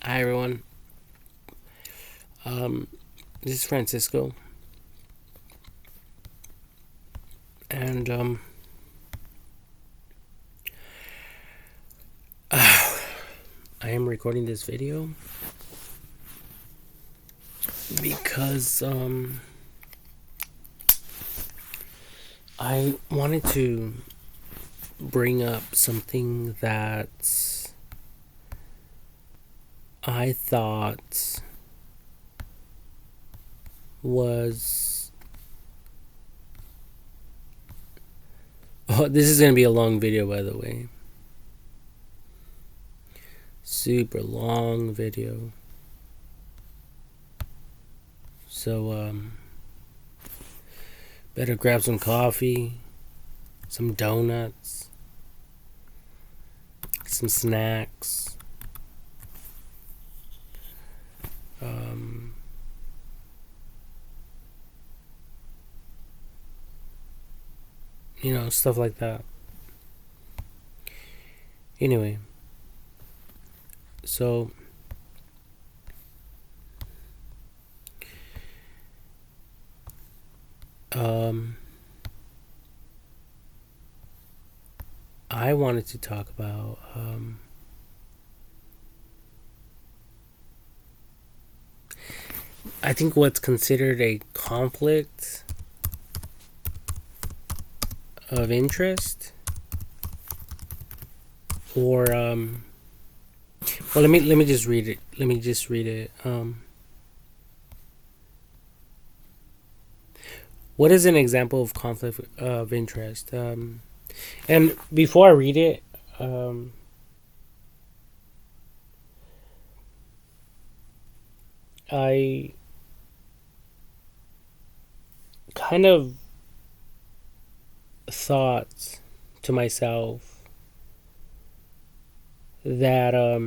Hi everyone. Um, this is Francisco, and I am recording this video because I wanted to bring up something that I thought was. Oh, this is gonna be a long video, by the way. Super long video. So better grab some coffee, some donuts, some snacks. Um, stuff like that. Anyway, so I wanted to talk about I think what's considered a conflict of interest, or well, let me just read it. What is an example of conflict of interest? And before I read it, I kind of thought to myself that I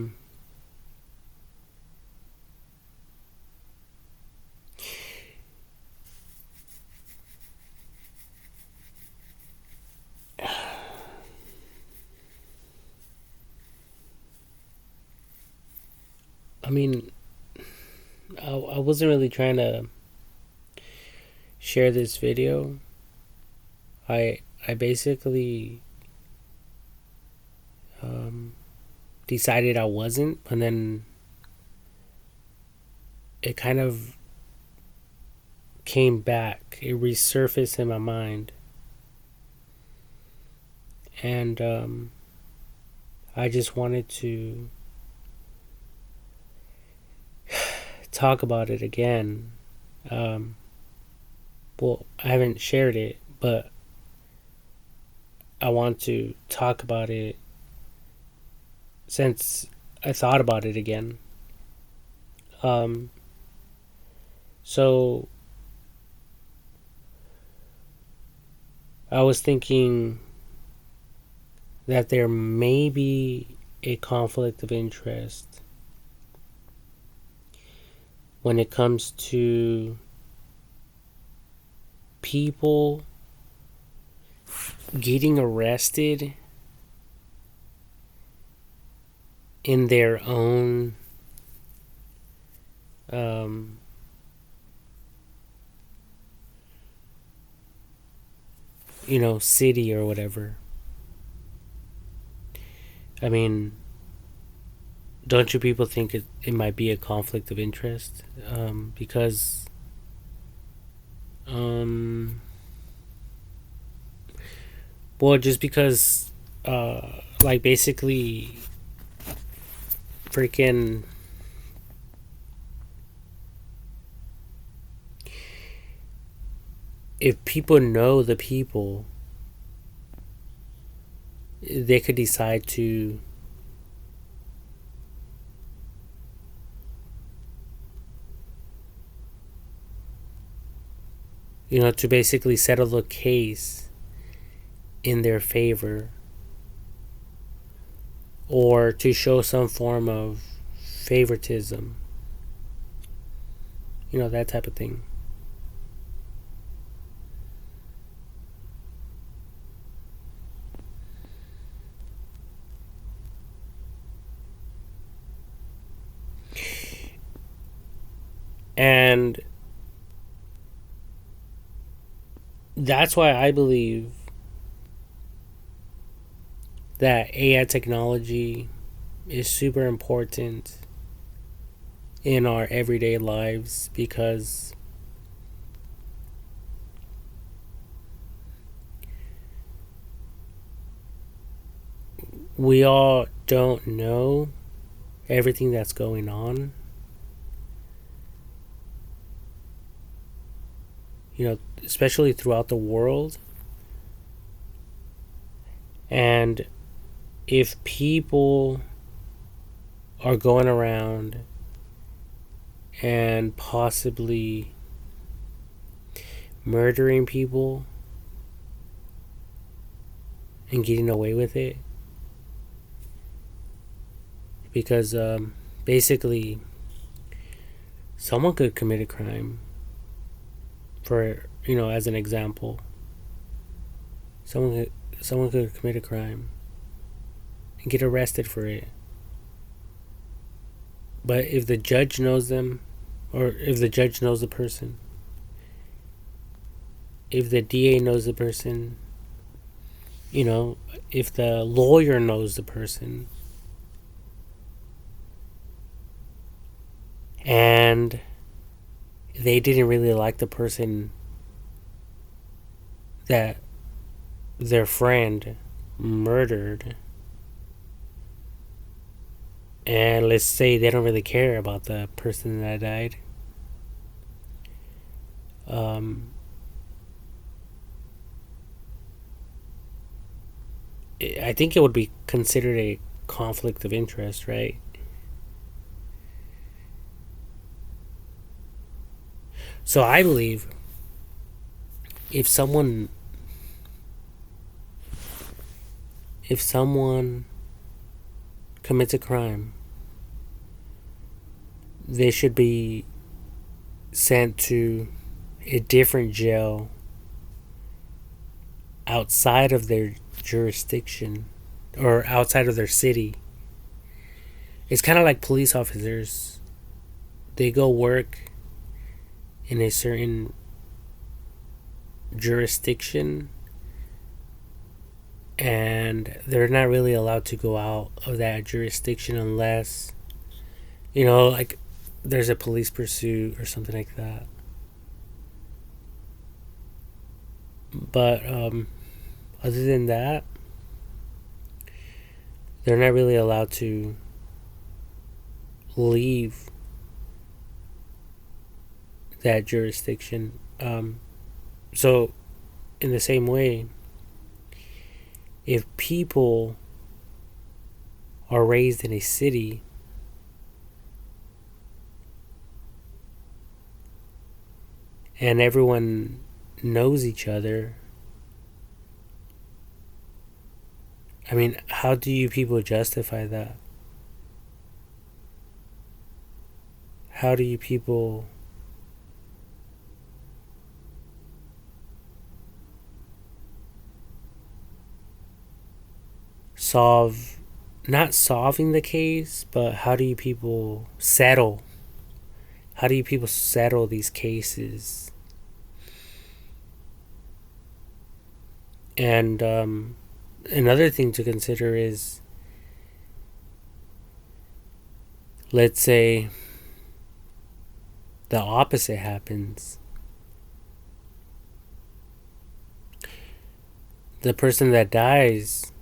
mean, I wasn't really trying to share this video. I basically decided I wasn't, and then it kind of came back. It resurfaced in my mind, and I just wanted to talk about it again. Well, I haven't shared it, but I want to talk about it since I thought about it again. So I was thinking that there may be a conflict of interest when it comes to people getting arrested in their own city or whatever. I mean, don't you people think it might be a conflict of interest? Because well, just because like basically freaking if people know the people, they could decide to to basically settle the case in their favor, or to show some form of favoritism, that type of thing. And that's why I believe that AI technology is super important in our everyday lives, because we all don't know everything that's going on. Especially throughout the world. And if people are going around and possibly murdering people and getting away with it, because basically someone could commit a crime, for as an example, someone could commit a crime and get arrested for it. But if the judge knows them, or if the judge knows the person, if the DA knows the person, if the lawyer knows the person, and they didn't really like the person that their friend murdered, and let's say they don't really care about the person that died, um, I think it would be considered a conflict of interest, right? So I believe if someone if someone commits a crime, they should be sent to a different jail outside of their jurisdiction or outside of their city. It's kind of like police officers. They go work in a certain jurisdiction, and they're not really allowed to go out of that jurisdiction unless, like there's a police pursuit or something like that. But other than that, they're not really allowed to leave that jurisdiction. So, in the same way, if people are raised in a city and everyone knows each other, I mean, how do you people justify that? How do you people solve, not solving the case, but how do you people settle? How do you people settle these cases? And another thing to consider is, let's say the opposite happens. The person that dies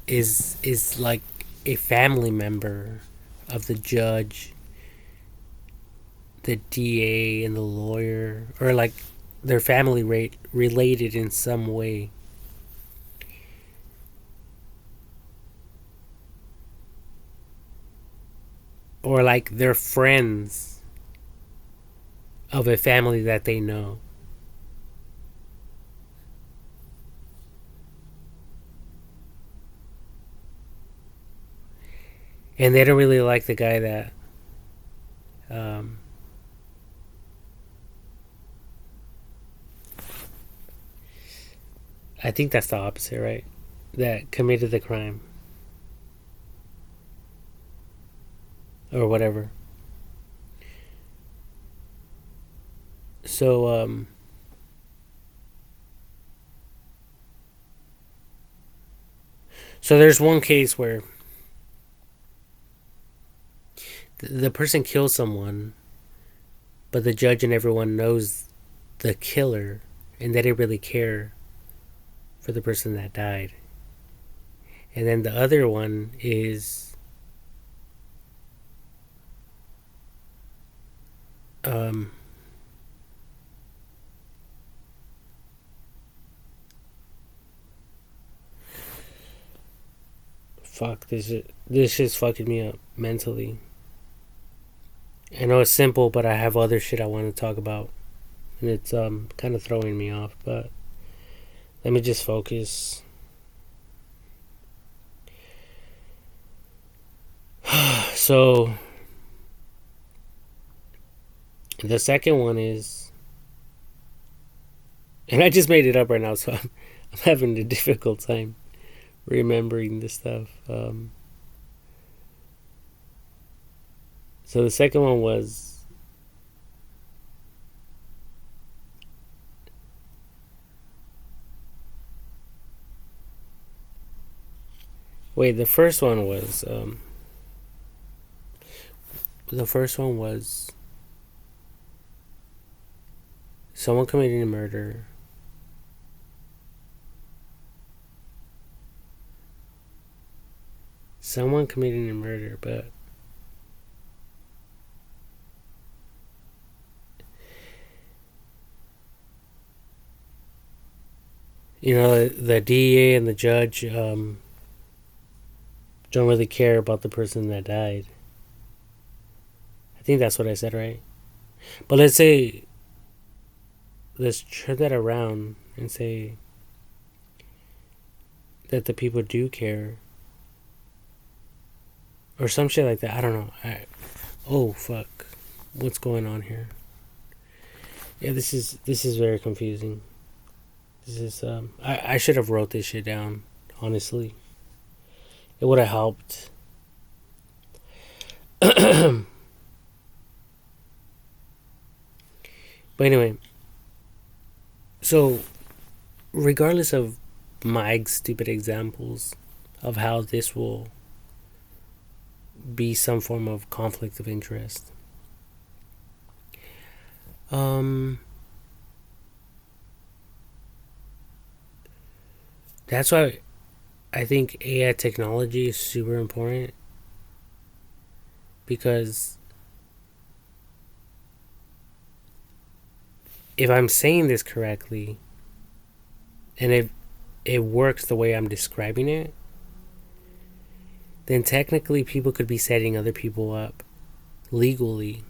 is like a family member of the judge, the DA, and the lawyer, or like their family related in some way. Or like they're friends of a family that they know. And they don't really like the guy that um, I think that's the opposite, right? That committed the crime or whatever. So so there's one case where the person kills someone, but the judge and everyone knows the killer, and they didn't really care for the person that died. And then the other one is um, fuck, this is fucking me up mentally. I know it's simple, but I have other shit I want to talk about, and it's kind of throwing me off. But let me just focus. So the second one is, and I just made it up right now, so I'm having a difficult time remembering this stuff. So the second one was, wait, the first one was someone committing a murder. Someone committing a murder, but you know, the DA and the judge don't really care about the person that died. I think that's what I said, right? But let's turn that around and say that the people do care, or some shit like that. I don't know. Oh fuck, what's going on here? Yeah, this is very confusing. This is I should have wrote this shit down. Honestly, it would have helped. But anyway, so regardless of my stupid examples of how this will be some form of conflict of interest, that's why I think AI technology is super important, because if I'm saying this correctly, and if it works the way I'm describing it, then technically people could be setting other people up legally.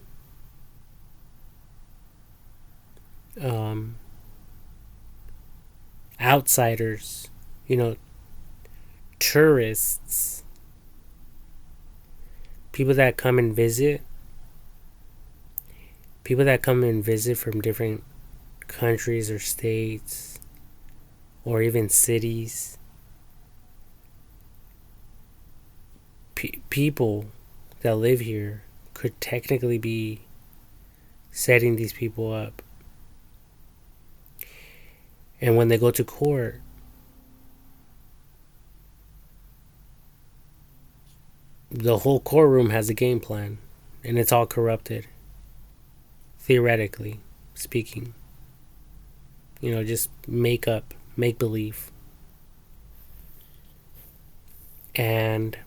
Outsiders, you know, tourists, people that come and visit, from different countries or states or even cities. People that live here could technically be setting these people up. And when they go to court, the whole courtroom has a game plan, and it's all corrupted, theoretically speaking. You know, just make believe. And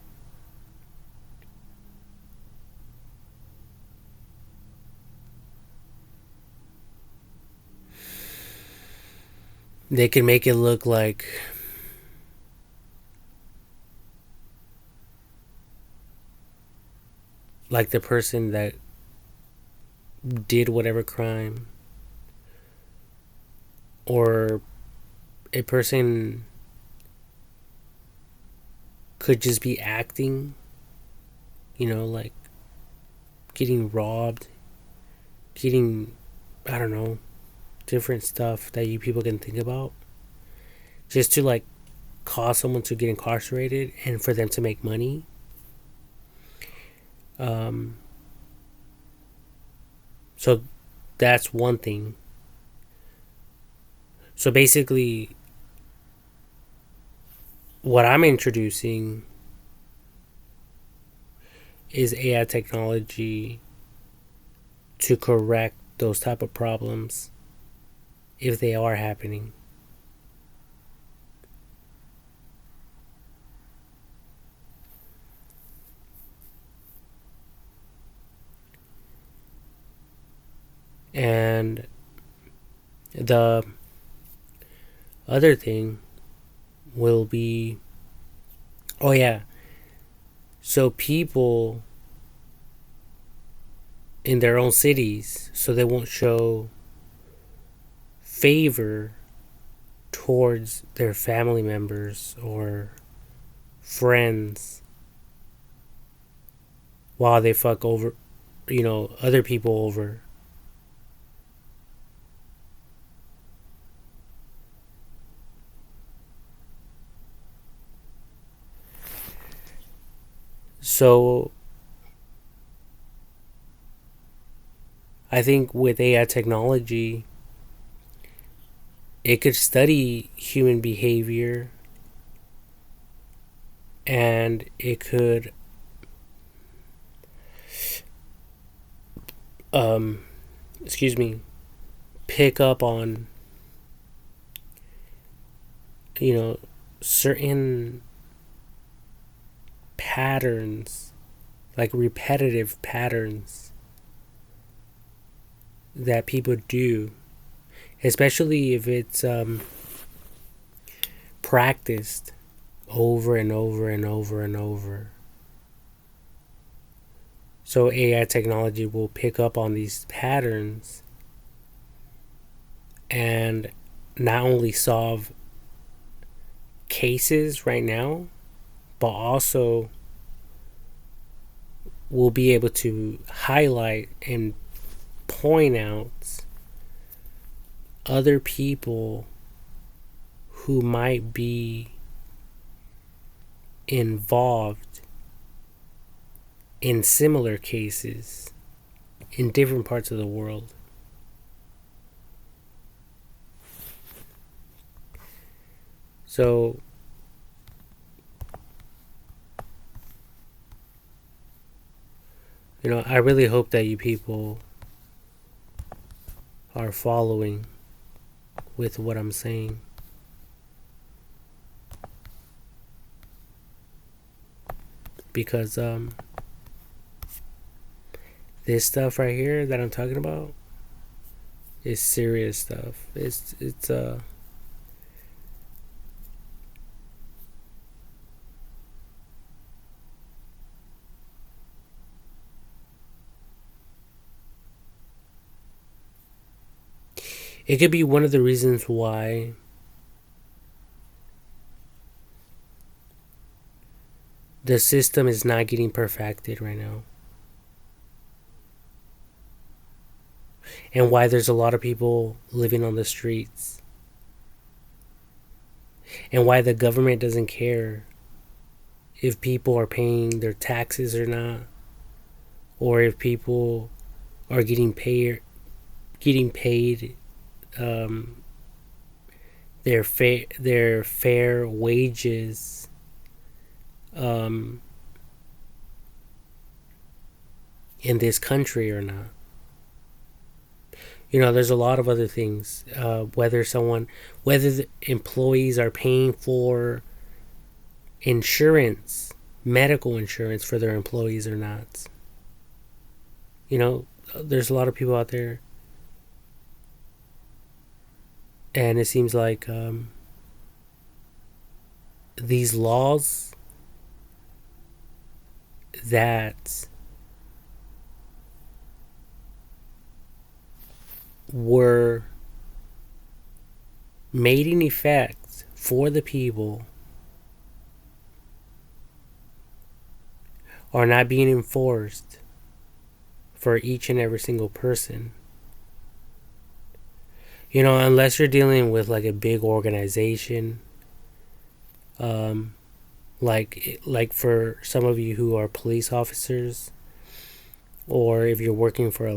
they can make it look like the person that did whatever crime, or a person could just be acting, you know, like getting robbed, getting, I don't know, different stuff that you people can think about, just to like cause someone to get incarcerated and for them to make money. So that's one thing So basically, what I'm introducing is AI technology to correct those type of problems if they are happening. And the other thing will be, oh yeah, so people in their own cities, so they won't show favor towards their family members or friends while they fuck over, other people over. So I think with AI technology, it could study human behavior and it could um excuse me, pick up on, you know, certain patterns, like repetitive patterns that people do, especially if it's practiced over and over and over and over. So AI technology will pick up on these patterns and not only solve cases right now, but also will be able to highlight and point out other people who might be involved in similar cases in different parts of the world. So, I really hope that you people are following with what I'm saying. Because this stuff right here that I'm talking about is serious stuff. It's it could be one of the reasons why the system is not getting perfected right now. And why there's a lot of people living on the streets. And why the government doesn't care if people are paying their taxes or not, or if people are getting paid their fair wages in this country or not. There's a lot of other things. Whether the employees are paying for insurance, medical insurance for their employees or not. There's a lot of people out there, and it seems like these laws that were made in effect for the people are not being enforced for each and every single person. Unless you're dealing with like a big organization, like for some of you who are police officers, or if you're working for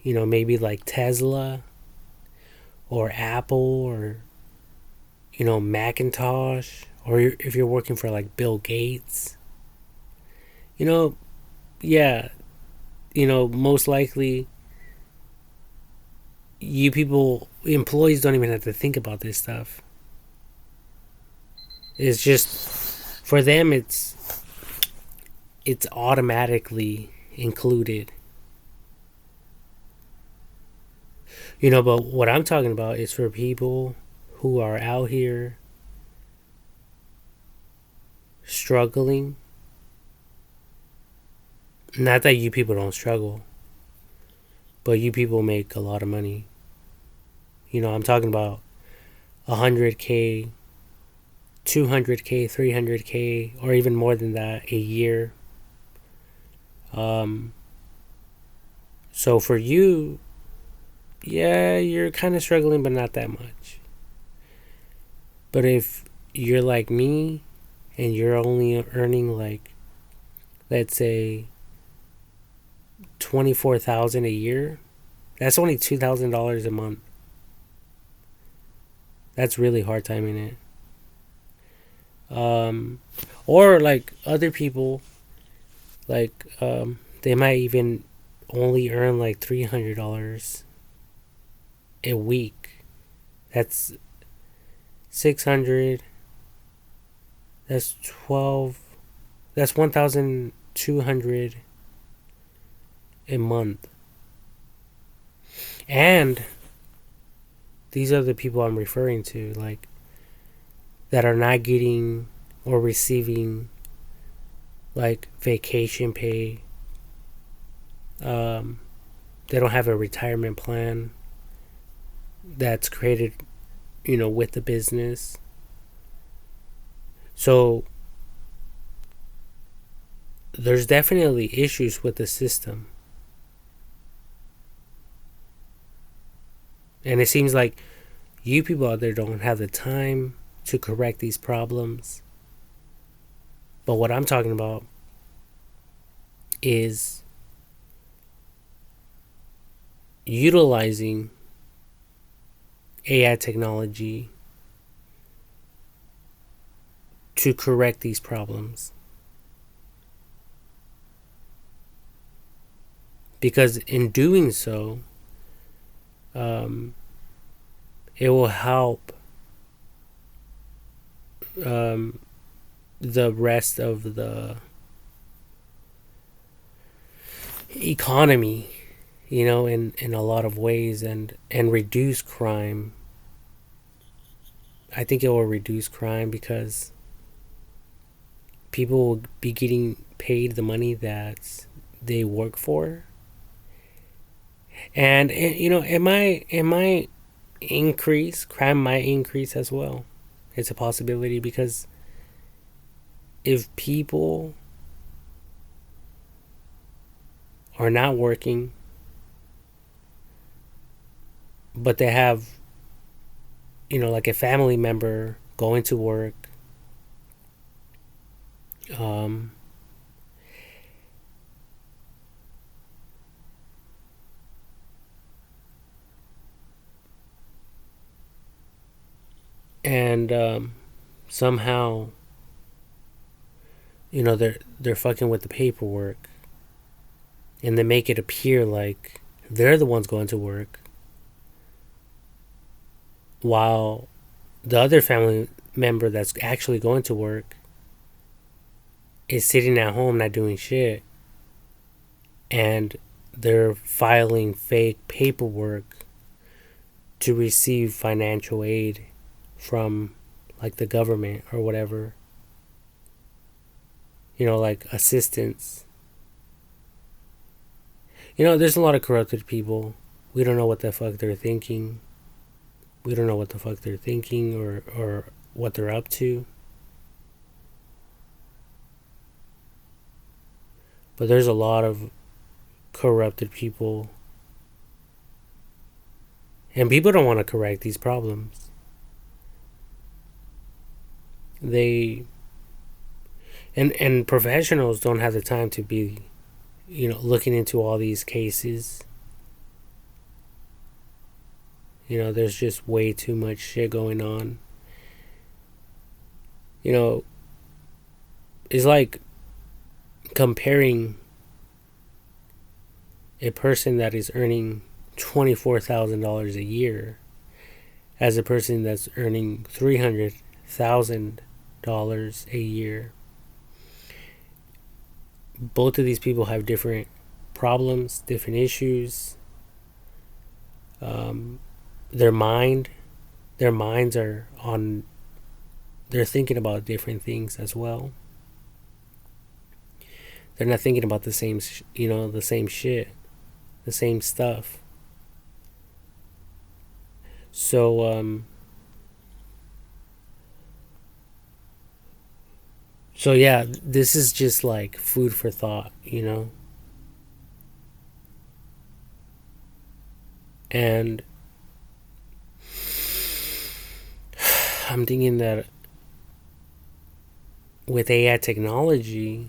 maybe like Tesla, or Apple or, Macintosh, or if you're working for like Bill Gates, you know, yeah, most likely you people, employees don't even have to think about this stuff. It's just for them, it's automatically included. But what I'm talking about is for people who are out here struggling. Not that you people don't struggle, but you people make a lot of money. I'm talking about 100K, 200K, 300K, or even more than that a year. So for you, yeah, you're kind of struggling, but not that much. But if you're like me and you're only earning like, let's say, 24,000 a year, that's only $2,000 a month. That's really hard timing it. Or like other people, like they might even only earn like $300 a week. That's 600. That's 12. That's 1,200 a month. And these are the people I'm referring to, like, that are not getting or receiving like vacation pay. They don't have a retirement plan that's created, with the business. So there's definitely issues with the system. And it seems like you people out there don't have the time to correct these problems. But what I'm talking about is utilizing AI technology to correct these problems. Because in doing so, it will help the rest of the economy, in a lot of ways, and reduce crime. I think it will reduce crime because people will be getting paid the money that they work for. And it might increase, crime might increase as well. It's a possibility because if people are not working, but they have, like a family member going to work, and somehow, they're fucking with the paperwork, and they make it appear like they're the ones going to work, while the other family member that's actually going to work is sitting at home not doing shit, and they're filing fake paperwork to receive financial aid from like the government or whatever, like assistance. There's a lot of corrupted people. We don't know what the fuck they're thinking. We don't know what the fuck they're thinking or what they're up to. But there's a lot of corrupted people. And people don't want to correct these problems. And professionals don't have the time to be, looking into all these cases. There's just way too much shit going on. You know, it's like comparing a person that is earning $24,000 a year as a person that's earning $300,000 a year. Both of these people have different problems, different issues. Um, their mind, their minds are on. They're thinking about different things as well. They're not thinking about the same, the same shit, the same stuff. So, yeah, this is just like food for thought. And I'm thinking that with AI technology,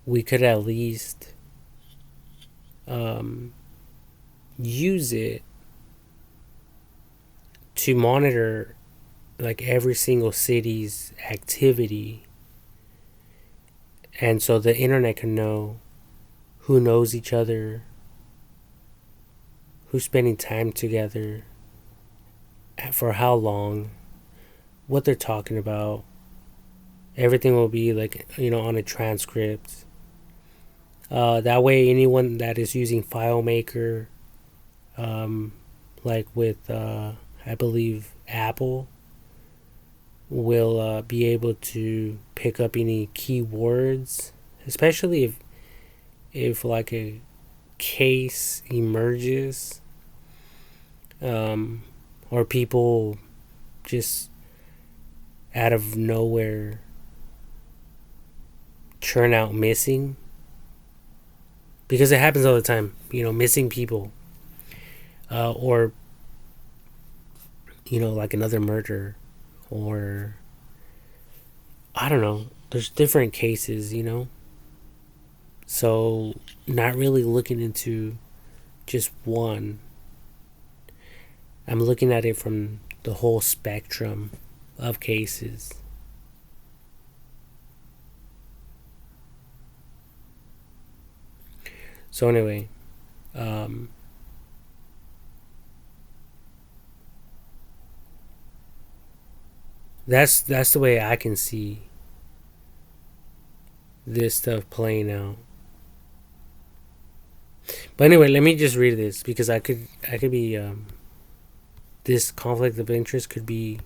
we could at least um, use it to monitor like every single city's activity, and so the internet can know who knows each other, who's spending time together, for how long, what they're talking about. Everything will be like on a transcript. That way, anyone that is using FileMaker, um, like with I believe Apple, will be able to pick up any keywords, especially if like a case emerges, or people just out of nowhere churn out missing, because it happens all the time. Missing people, or like another murder, or I don't know. There's different cases. So not really looking into just one. I'm looking at it from the whole spectrum of cases. So anyway, um, that's the way I can see this stuff playing out. But anyway, let me just read this, because I could be this conflict of interest could be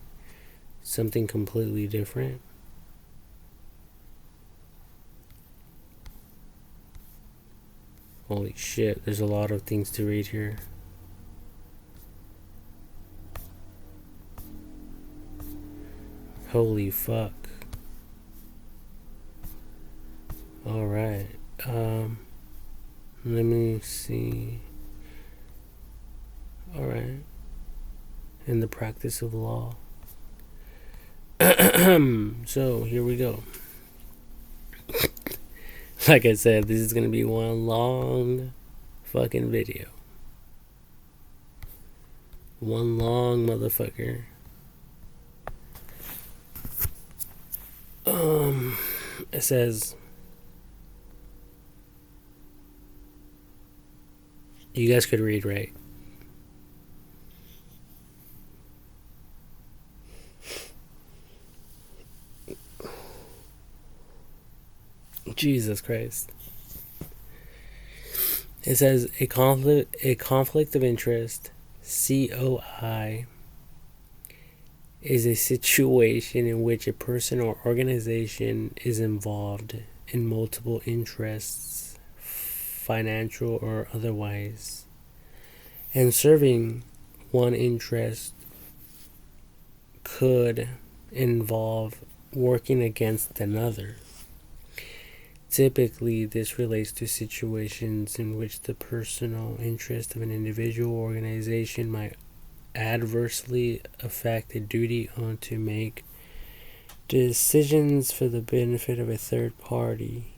something completely different. Holy shit, there's a lot of things to read here. Holy fuck. Alright. Let me see. Alright. In the practice of law. So, here we go. Like I said, this is gonna be one long fucking video. One long motherfucker. It says, you guys could read, right? Jesus Christ. It says a conflict of interest, COI, is a situation in which a person or organization is involved in multiple interests, financial or otherwise, and serving one interest could involve working against another. Typically, this relates to situations in which the personal interest of an individual or organization might adversely affect a duty owed to make decisions for the benefit of a third party.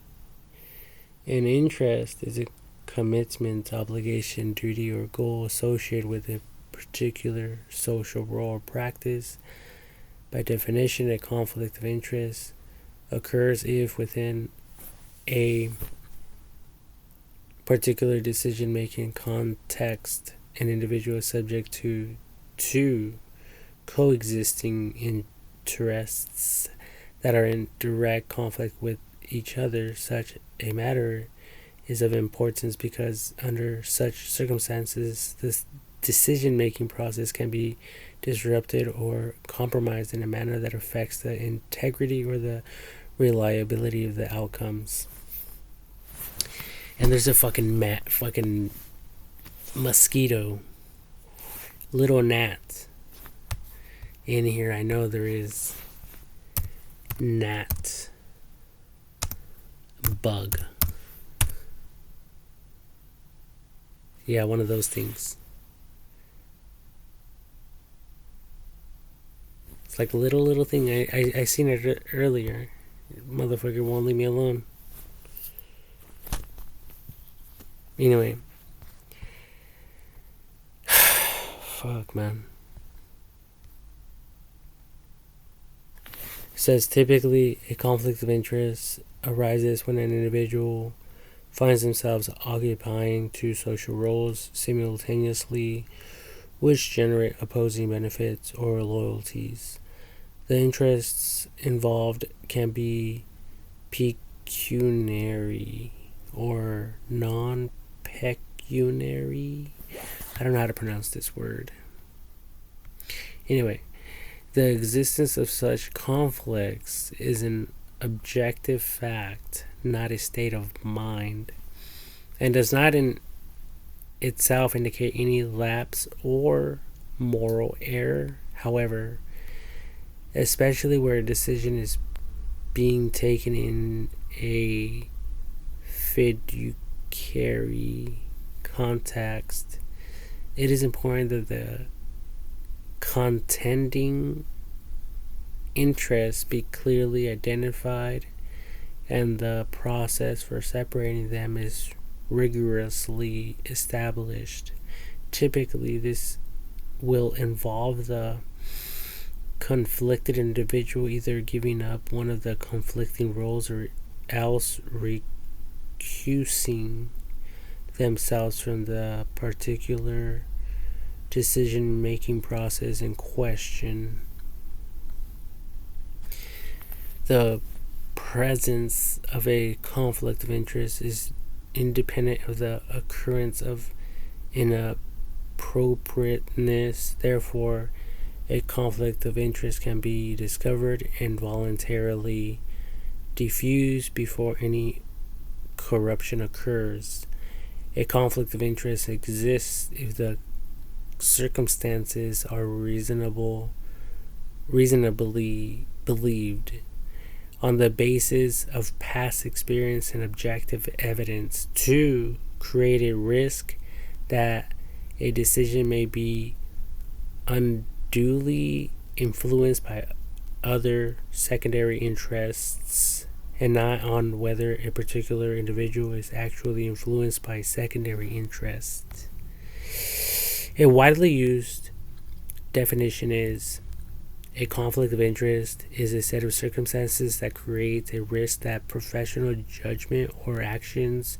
An interest is a commitment, obligation, duty, or goal associated with a particular social role or practice. By definition, a conflict of interest occurs if within a particular decision-making context an individual is subject to two coexisting interests that are in direct conflict with each other. Such a matter is of importance because under such circumstances this decision-making process can be disrupted or compromised in a manner that affects the integrity or the reliability of the outcomes. And there's a fucking mosquito, little gnat in here. I know there is. Gnat bug. Yeah, one of those things. It's like a little thing. I seen it earlier. Motherfucker won't leave me alone. Anyway. Fuck, man. It says typically a conflict of interest arises when an individual finds themselves occupying two social roles simultaneously, which generate opposing benefits or loyalties. The interests involved can be pecuniary or non-pecuniary. I don't know how to pronounce this word. Anyway, the existence of such conflicts is an objective fact, not a state of mind, and does not in itself indicate any lapse or moral error. However, especially where a decision is being taken in a fiduciary context, it is important that the contending interests be clearly identified and the process for separating them is rigorously established. Typically, this will involve the conflicted individual either giving up one of the conflicting roles or else recusing themselves from the particular decision-making process in question. The presence of a conflict of interest is independent of the occurrence of inappropriateness. Therefore, a conflict of interest can be discovered and voluntarily diffused before any corruption occurs. A conflict of interest exists if the circumstances are reasonably believed on the basis of past experience and objective evidence to create a risk that a decision may be unduly influenced by other secondary interests and not on whether a particular individual is actually influenced by secondary interests. A widely used definition is a conflict of interest is a set of circumstances that creates a risk that professional judgment or actions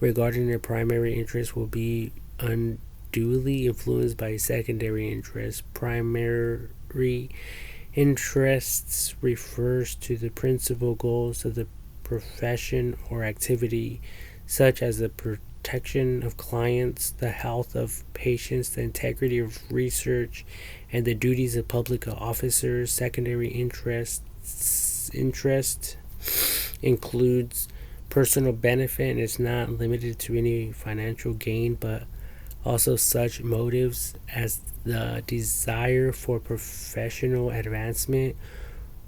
regarding their primary interest will be unduly influenced by secondary interests. Primary interests refers to the principal goals of the profession or activity, such as the protection of clients, the health of patients, the integrity of research, and the duties of public officers. Secondary interest includes personal benefit and is not limited to any financial gain, but also such motives as the desire for professional advancement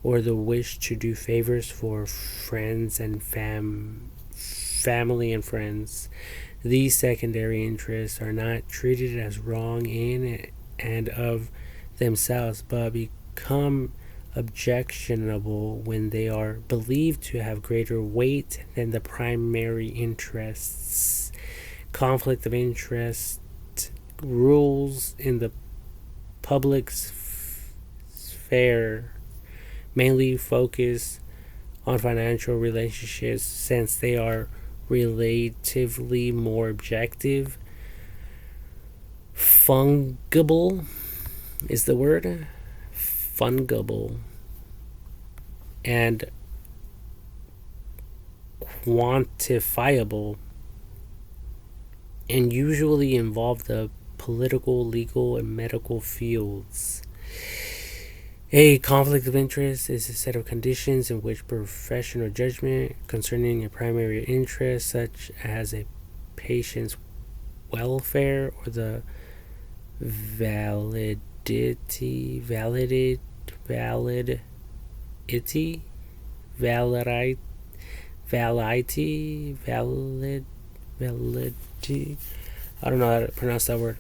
or the wish to do favors for friends and family and friends. These secondary interests are not treated as wrong in and of themselves, but become objectionable when they are believed to have greater weight than the primary interests. conflict of interest rules in the public sphere mainly focus on financial relationships since they are relatively more objective, fungible is the word, fungible, and quantifiable, and usually involve the political, legal, and medical fields. A conflict of interest is a set of conditions in which professional judgment concerning a primary interest, such as a patient's welfare or the validity, validity, I don't know how to pronounce that word.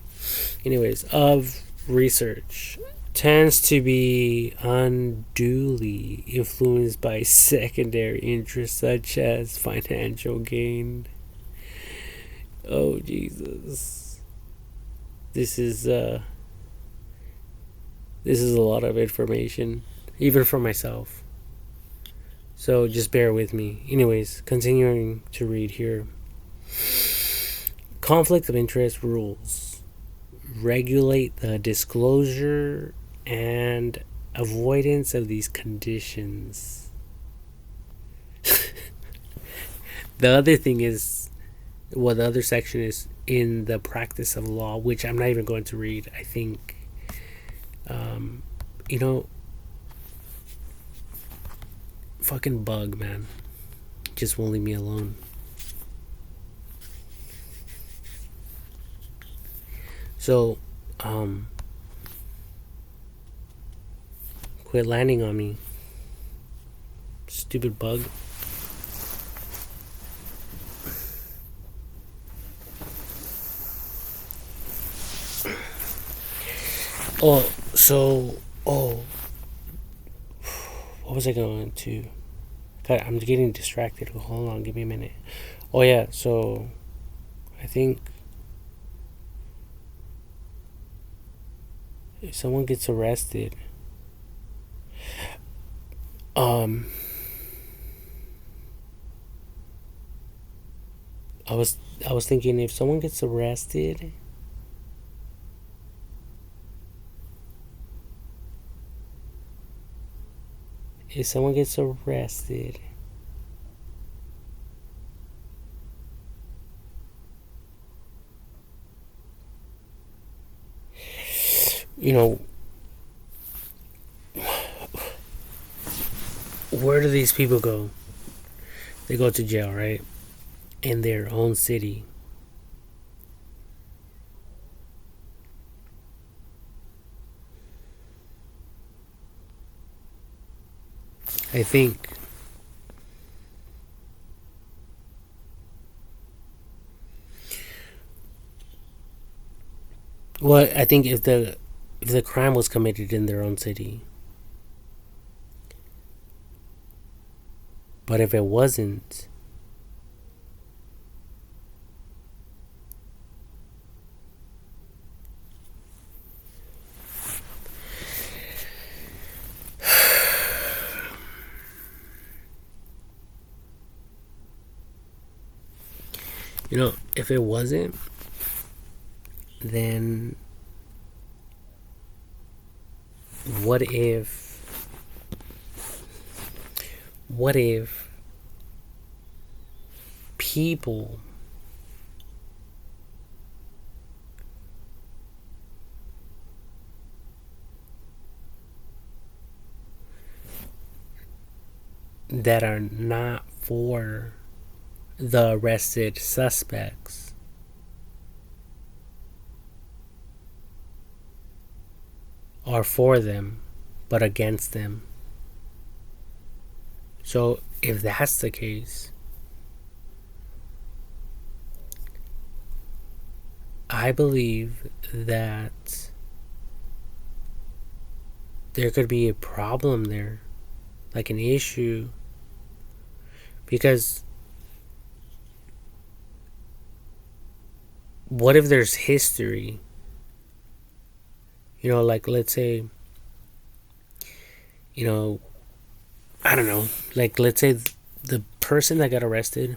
Anyways, of research tends to be unduly influenced by secondary interests such as financial gain. Oh Jesus. This is a lot of information, even for myself. So just bear with me. Anyways, continuing to read here. Conflict of interest rules regulate the disclosure and avoidance of these conditions. The other thing is, well, the other section is in the practice of law, which I'm not even going to read. I think, you know, fucking bug, man. Just won't leave me alone. So, quit landing on me. Stupid bug. What was I going to? God, I'm getting distracted. Hold on, give me a minute. Oh yeah, so I think if someone gets arrested, I was thinking if someone gets arrested, you know, where do these people go? They go to jail, right? In their own city. I think I think if the crime was committed in their own city, but if it wasn't, if it wasn't, then what if people that are not for the arrested suspects are for them but against them? So if that's the case, I believe that there could be a problem there, like an issue, because what if there's history? Like let's say, you know, I don't know. Like let's say the person that got arrested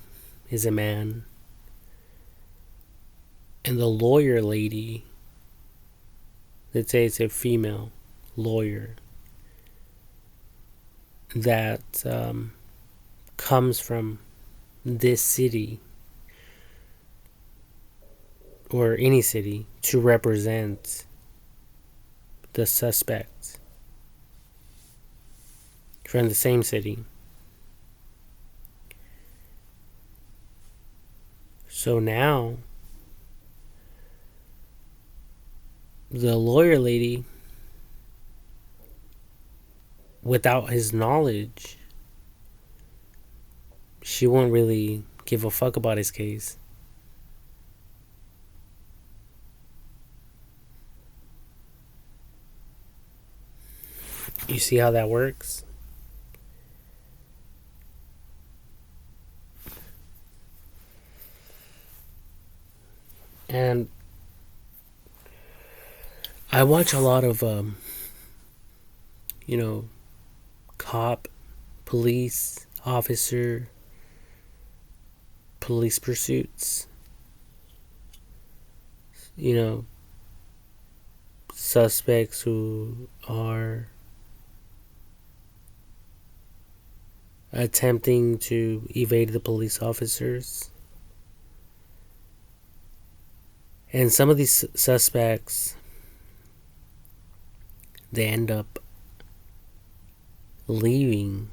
is a man, and the lawyer lady, let's say it's a female lawyer that comes from this city or any city to represent the suspect from the same city. So now the lawyer lady, without his knowledge, she won't really give a fuck about his case. You see how that works? And I watch a lot of, you know, cop, police, officer, police pursuits, you know, suspects who are attempting to evade the police officers. And some of these suspects, they end up leaving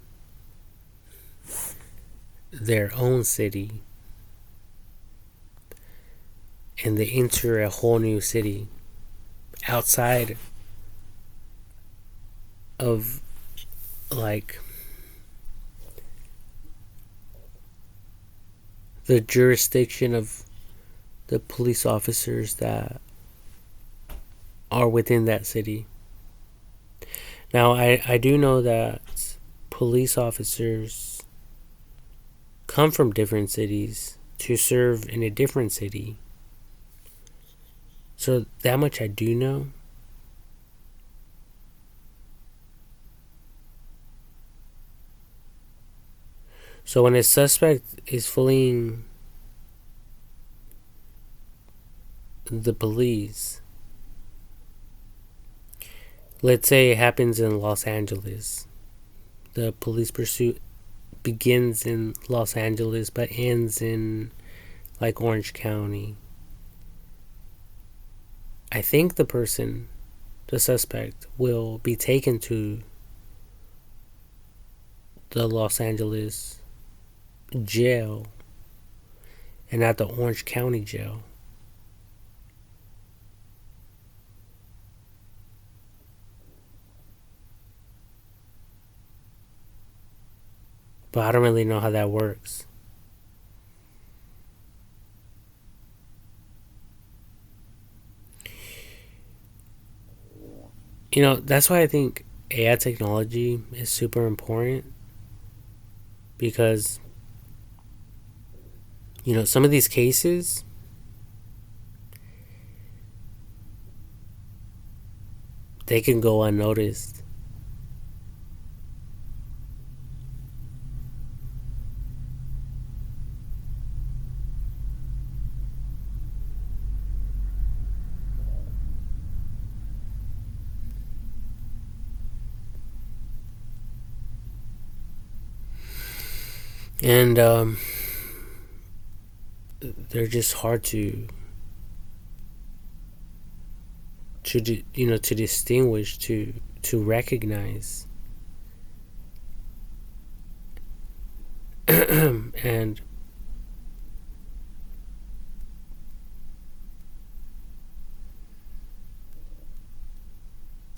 their own city and they enter a whole new city outside of, like, the jurisdiction of the police officers that are within that city. Now, I do know that police officers come from different cities to serve in a different city. So that much I do know. So when a suspect is fleeing the police, let's say it happens in Los Angeles. The police pursuit begins in Los Angeles but ends in, like, Orange County. I think the suspect, will be taken to the Los Angeles jail and not the Orange County jail. But I don't really know how that works. That's why I think AI technology is super important, because, some of these cases, they can go unnoticed. And they're just hard to distinguish, to recognize. And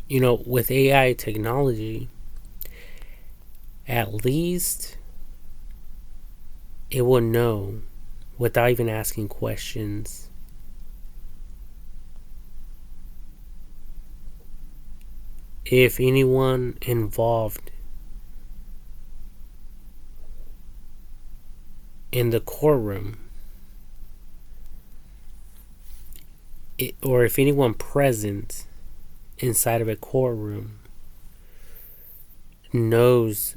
with AI technology, at least it will know, without even asking questions, if anyone involved in the courtroom or if anyone present inside of a courtroom knows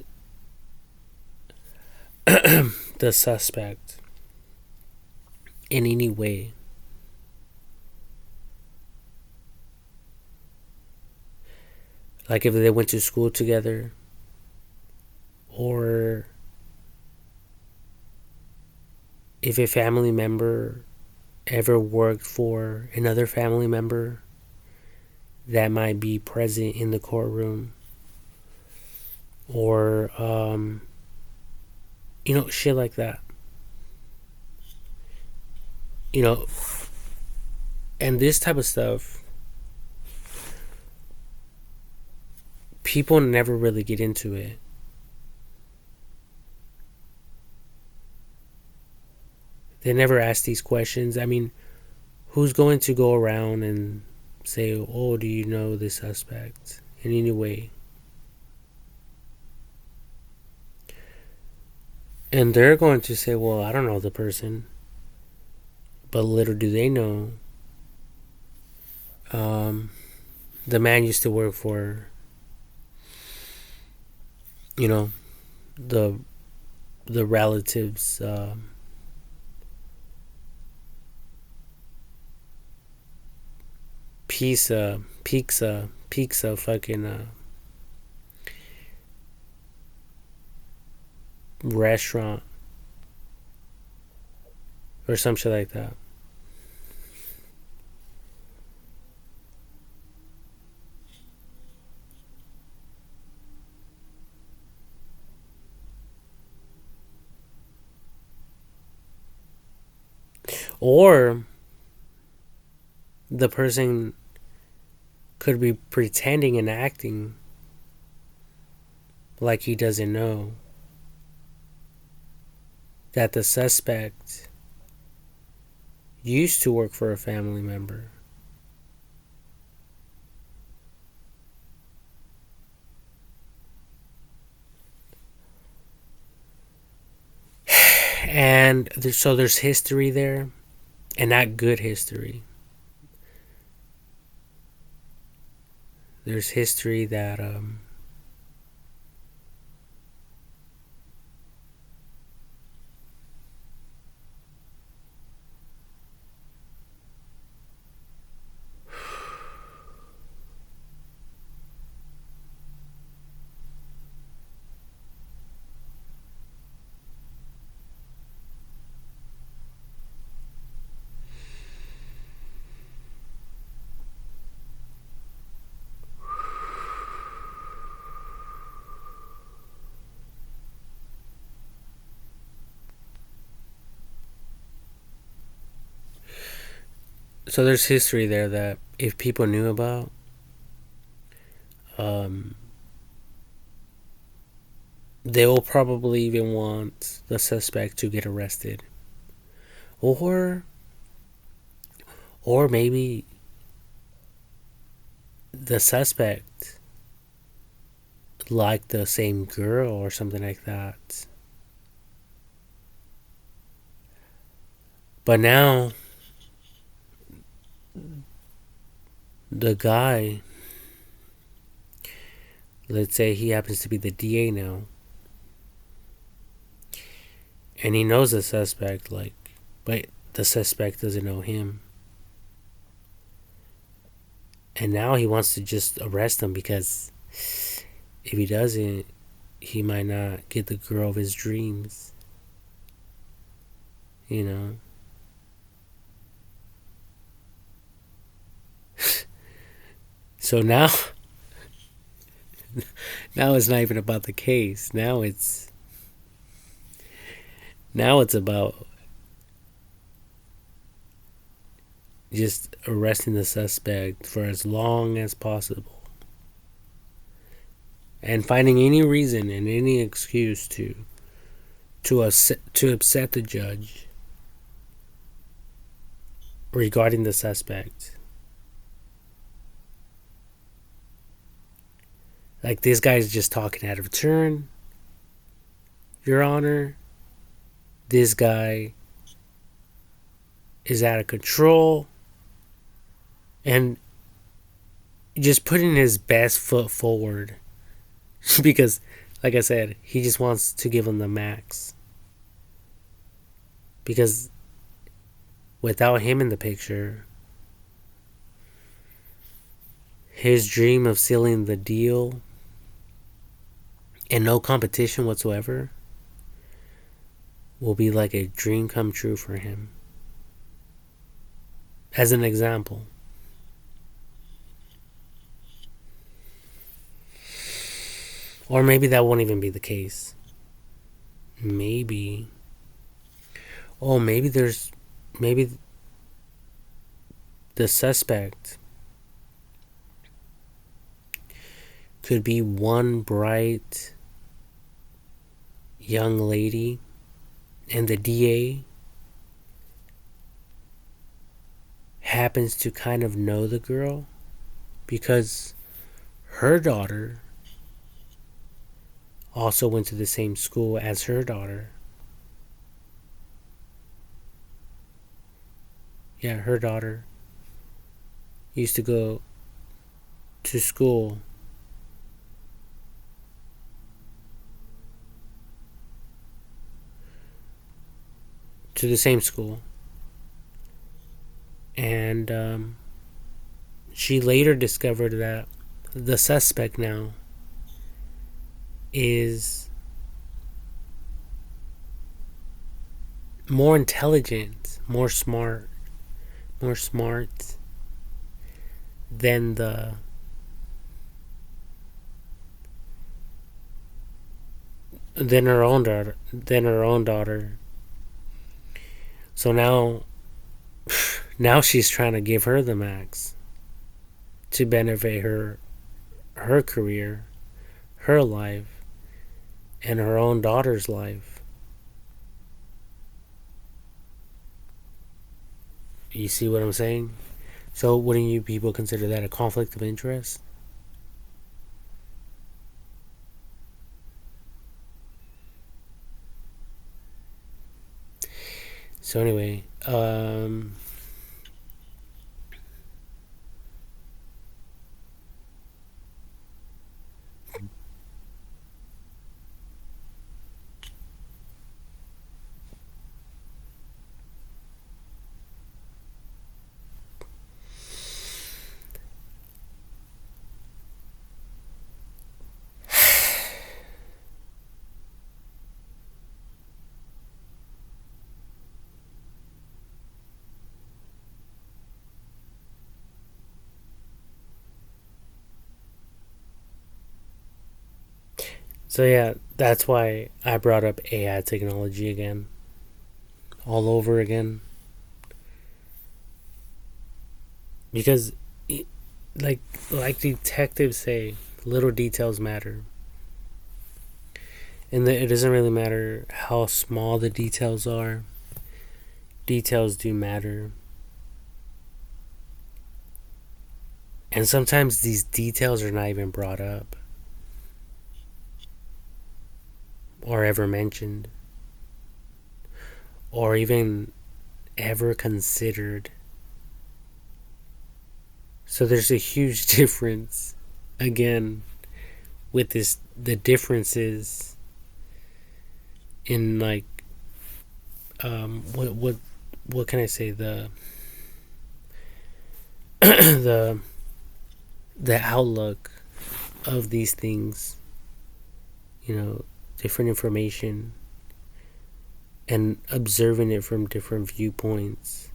the suspect in any way, like if they went to school together, or if a family member ever worked for another family member that might be present in the courtroom, or shit like that. you know and this type of stuff, people never really get into it. They never ask these questions. I mean, who's going to go around and say, oh, do you know the suspect in any way? And they're going to say, well, I don't know the person. But little do they know, the man used to work for, you know, the the relatives, pizza fucking restaurant or some shit like that. Or the person could be pretending and acting like he doesn't know that the suspect used to work for a family member. And so there's history there, and not good history. There's history that so there's history there that if people knew about, um, they will probably even want the suspect to get arrested, or maybe the suspect liked the same girl or something like that. But now the guy, let's say he happens to be the DA now, and he knows the suspect, like, but the suspect doesn't know him. And now he wants to just arrest him because if he doesn't, he might not get the girl of his dreams. You know? So now, now it's not even about the case. Now it's about just arresting the suspect for as long as possible, and finding any reason and any excuse to upset the judge regarding the suspect. Like, this guy's just talking out of turn, Your Honor. This guy is out of control. and just putting his best foot forward because, like I said, he just wants to give him the max. Because without him in the picture, his dream of sealing the deal and no competition whatsoever will be like a dream come true for him. As an example. Or maybe that won't even be the case. Maybe. Oh, maybe the suspect could be one bright young lady, and the DA happens to kind of know the girl because her daughter also went to the same school as her daughter. Yeah, her daughter used to go to school to the same school. And she later discovered that the suspect now is more intelligent, more smart than the than her own daughter. So now she's trying to give her the max to benefit her career, her life, and her own daughter's life. You see what I'm saying? So wouldn't you people consider that a conflict of interest? So anyway, so yeah, that's why I brought up AI technology again, all over again, because, like like detectives say, little details matter, and it doesn't really matter how small the details are. Details do matter, and sometimes these details are not even brought up or ever mentioned or even ever considered. So there's a huge difference again with the differences in, like, what can I say, the the outlook of these things, you know, different information and observing it from different viewpoints.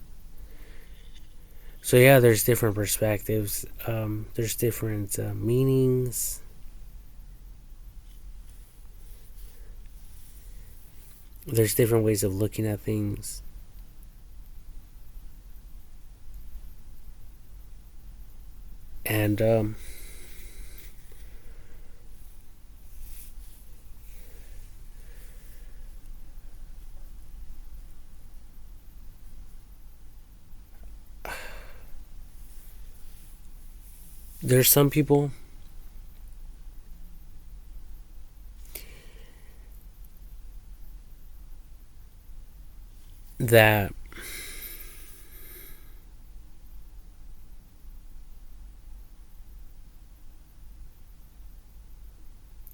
So yeah, there's different perspectives. There's different meanings. There's different ways of looking at things. And there's some people that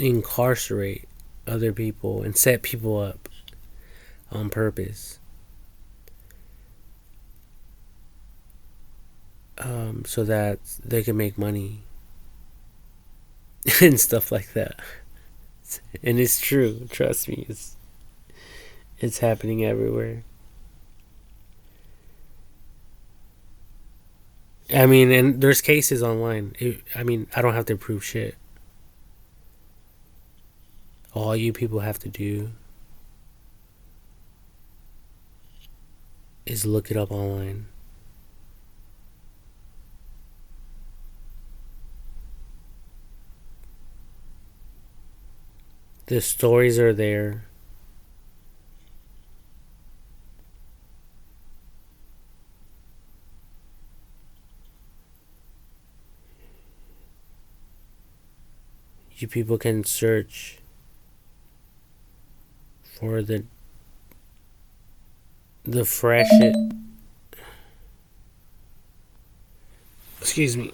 incarcerate other people and set people up on purpose, so that they can make money and stuff like that. And it's true. Trust me, it's happening everywhere. I mean, and there's cases online. I mean, I don't have to prove shit. All you people have to do is look it up online. The stories are there. You people can search for the fresh. Excuse me.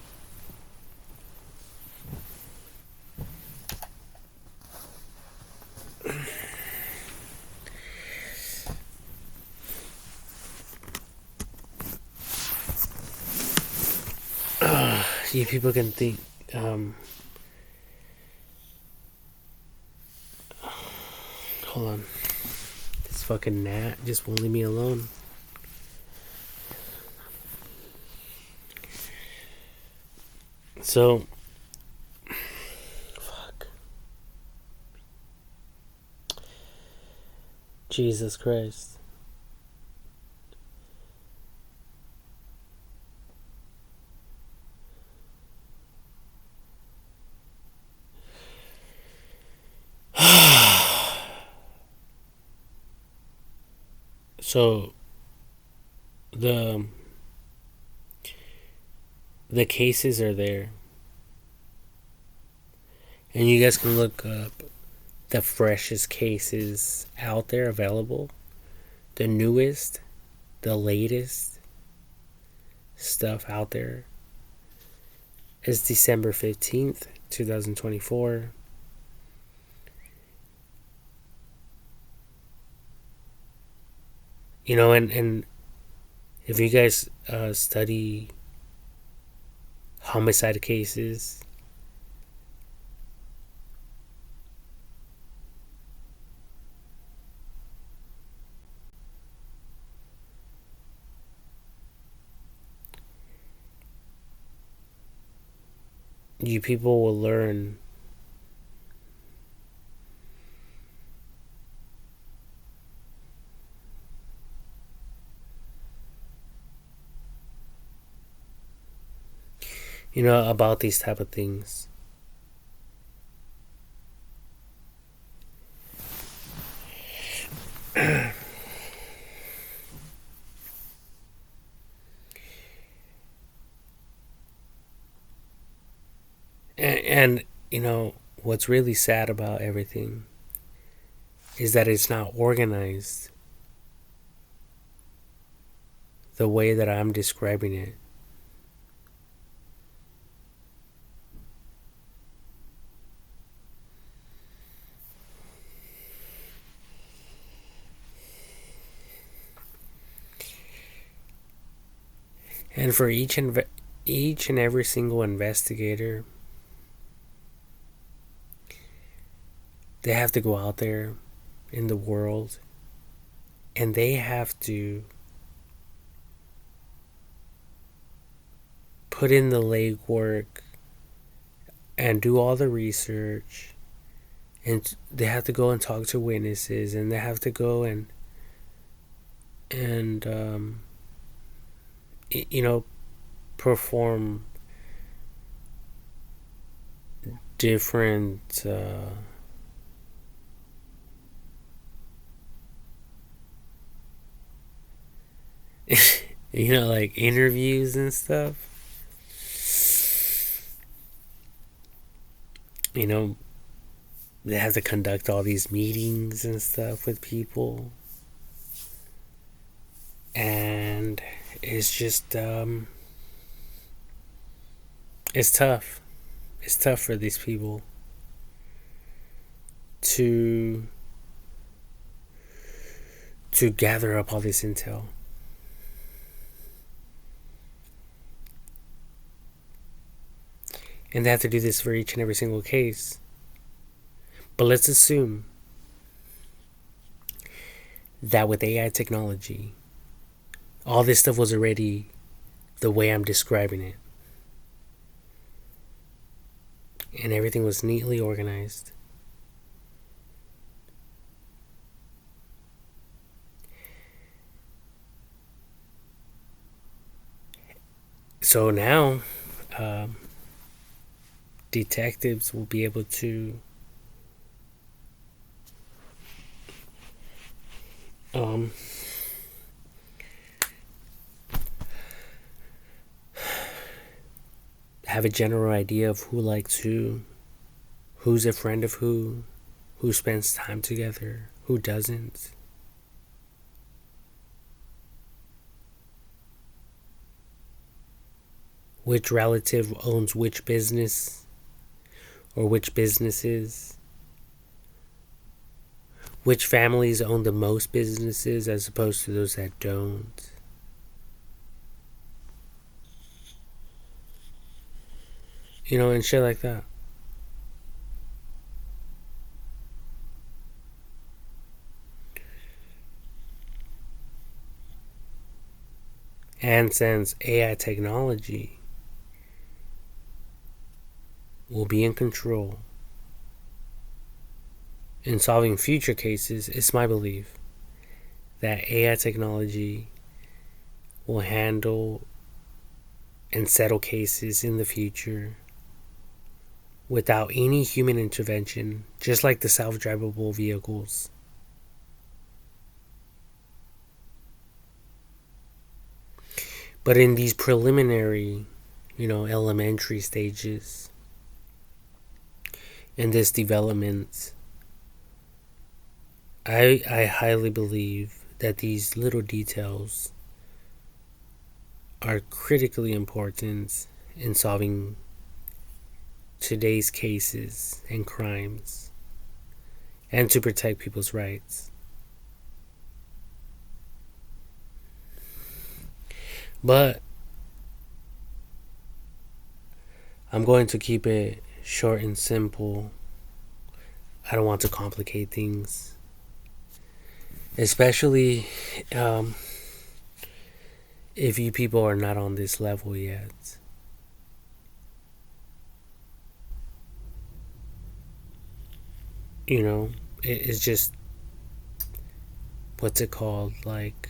You people can think. Hold on. This fucking gnat just won't leave me alone. So, fuck. Jesus Christ. So, the the cases are there, and you guys can look up the freshest cases out there available, the newest, the latest stuff out there is December 15th, 2024. You know, and if you guys study homicide cases, you people will learn about these type of things. And what's really sad about everything is that it's not organized the way that I'm describing it. And for each and every single investigator, they have to go out there in the world and they have to put in the legwork and do all the research, and they have to go and talk to witnesses, and they have to go and perform different like interviews and stuff. They have to conduct all these meetings and stuff with people, and it's just it's tough. It's tough for these people. to gather up all this intel. And they have to do this for each and every single case. But let's assume that with AI technology, all this stuff was already the way I'm describing it. And everything was neatly organized. So now, detectives will be able to have a general idea of who likes who's a friend of who spends time together, who doesn't. Which relative owns which business or which businesses. Which families own the most businesses as opposed to those that don't. You know, and shit like that. And since AI technology will be in control in solving future cases, it's my belief that AI technology will handle and settle cases in the future without any human intervention, just like the self-drivable vehicles. But in these preliminary, elementary stages in this development, I highly believe that these little details are critically important in solving today's cases and crimes and to protect people's rights. But I'm going to keep it short and simple. I don't want to complicate things. Especially if you people are not on this level yet. It's just, what's it called? Like,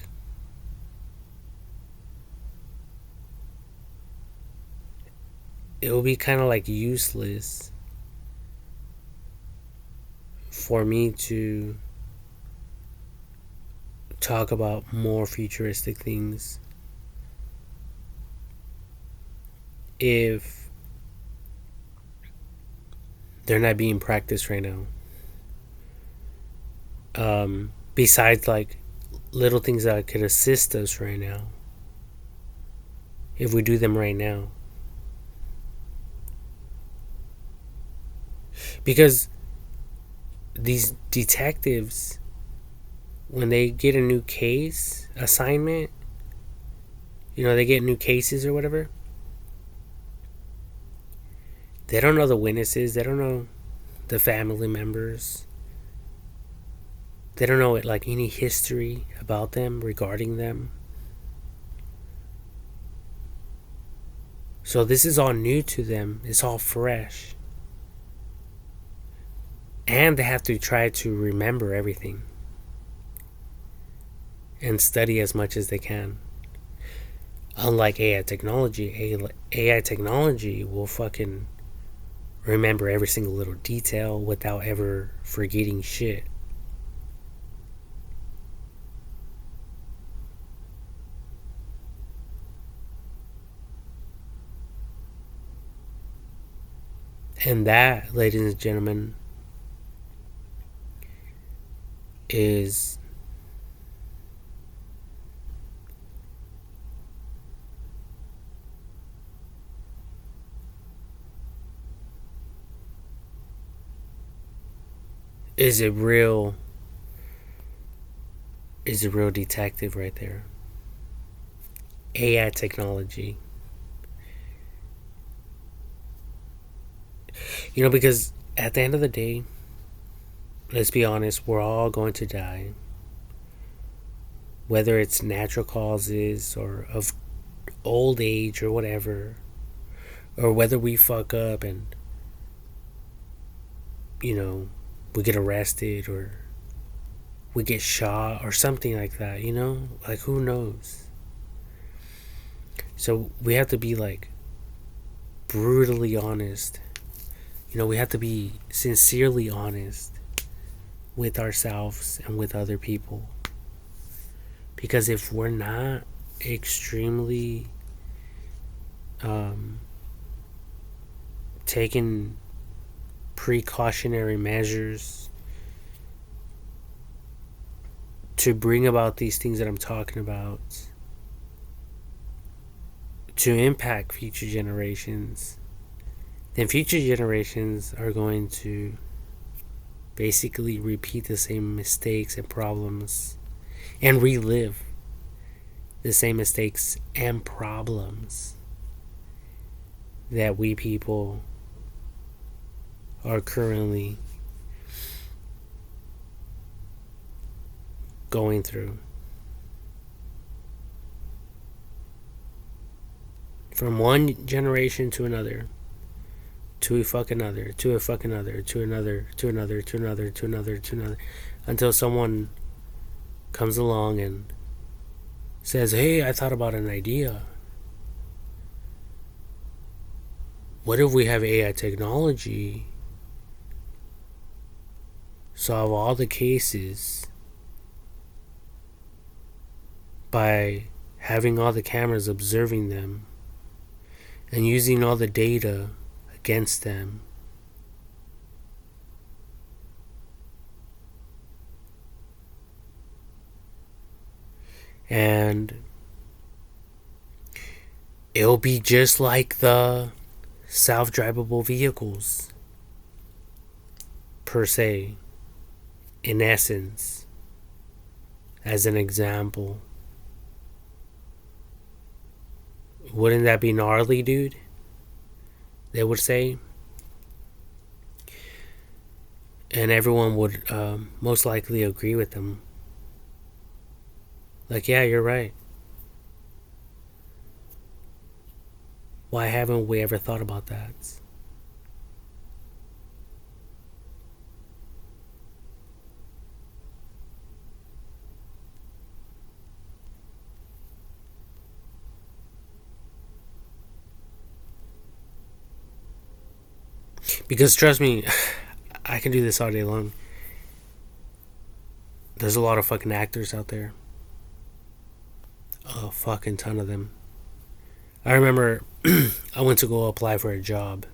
it will be kind of like useless for me to talk about more futuristic things if they're not being practiced right now. Besides, like, little things that could assist us right now, if we do them right now. Because these detectives, when they get a new case assignment, they get new cases or whatever, they don't know the witnesses, they don't know the family members, they don't know like any history about them, regarding them. So this is all new to them, it's all fresh. And they have to try to remember everything and study as much as they can. Unlike AI technology, AI technology will fucking remember every single little detail without ever forgetting shit. And that, ladies and gentlemen, is is a real detective right there. AI technology. Because at the end of the day, let's be honest, we're all going to die. Whether it's natural causes or of old age or whatever, or whether we fuck up and, you know, we get arrested or we get shot or something like that, Like, who knows? So we have to be like brutally honest. We have to be sincerely honest with ourselves and with other people. Because if we're not extremely taking precautionary measures to bring about these things that I'm talking about, to impact future generations, then future generations are going to basically repeat the same mistakes and problems and relive the same mistakes and problems that we people are currently going through. From one generation to another, to a fucking other, to a fucking other, to another, to another, to another, to another, to another, until someone comes along and says, "Hey, I thought about an idea. What if we have AI technology solve all the cases by having all the cameras observing them and using all the data against them?" And it'll be just like the self-drivable vehicles, per se, in essence, as an example. Wouldn't that be gnarly, dude? They would say. And everyone would most likely agree with them. Like, yeah, you're right. Why haven't we ever thought about that? Because trust me, I can do this all day long. There's a lot of fucking actors out there. A fucking ton of them. I remember I went to go apply for a job,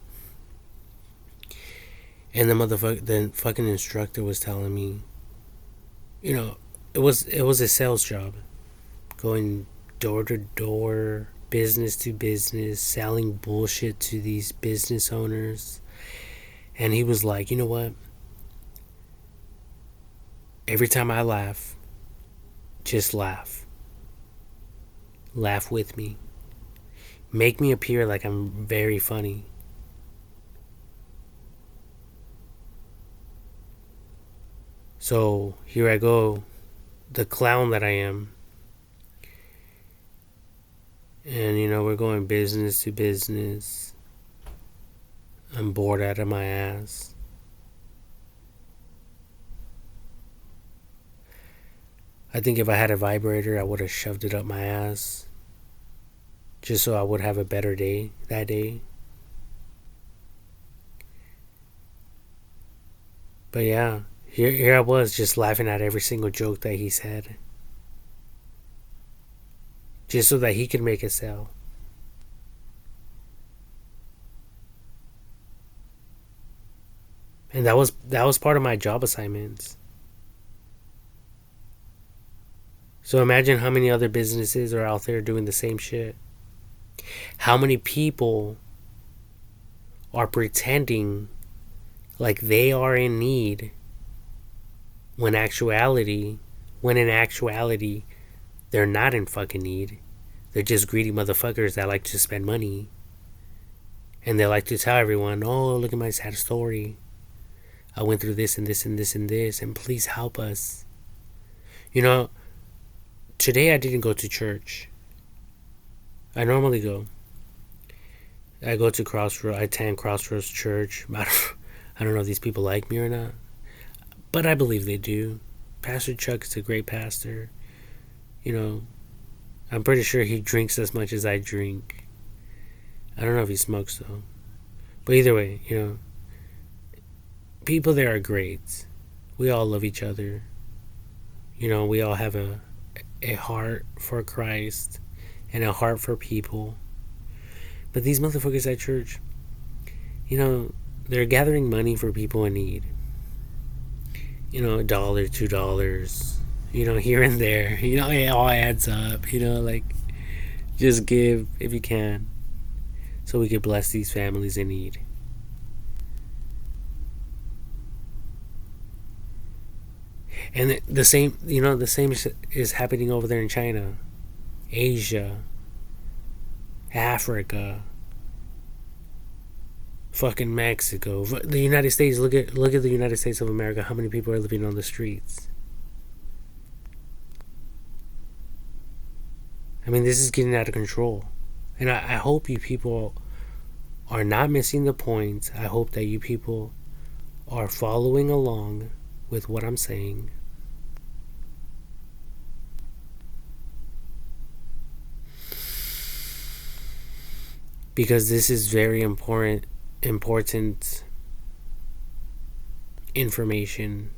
and the fucking instructor was telling me, it was a sales job, going door to door, business to business, selling bullshit to these business owners. And he was like, you know what? Every time I laugh, just laugh. Laugh with me. Make me appear like I'm very funny. So here I go, the clown that I am. And we're going business to business. I'm bored out of my ass. I think if I had a vibrator, I would have shoved it up my ass. Just so I would have a better day that day. But yeah, here I was just laughing at every single joke that he said. Just so that he could make a sale. And that was part of my job assignments. So imagine how many other businesses are out there doing the same shit. How many people are pretending like they are in need when actuality, when in actuality, they're not in fucking need. They're just greedy motherfuckers that like to spend money. And they like to tell everyone, oh, look at my sad story. I went through this and this and this and this, and please help us. You know, today I didn't go to church. I normally go. I go to Crossroads. I attend Crossroads Church. I don't know if these people like me or not, but I believe they do. Pastor Chuck is a great pastor. You know, I'm pretty sure he drinks as much as I drink. I don't know if he smokes though. But either way, you know, people there are great. We all love each other. You know, we all have a heart for Christ and a heart for people. But these motherfuckers at church, you know, they're gathering money for people in need. You know, $1, $2, you know, here and there. You know, it all adds up. You know, like, just give if you can, so we could bless these families in need. And the same, you know, the same is happening over there in China, Asia, Africa, fucking Mexico, the United States. Look at the United States of America. How many people are living on the streets? I mean, this is getting out of control, and I hope you people are not missing the point. I hope that you people are following along with what I'm saying. Because this is very important information.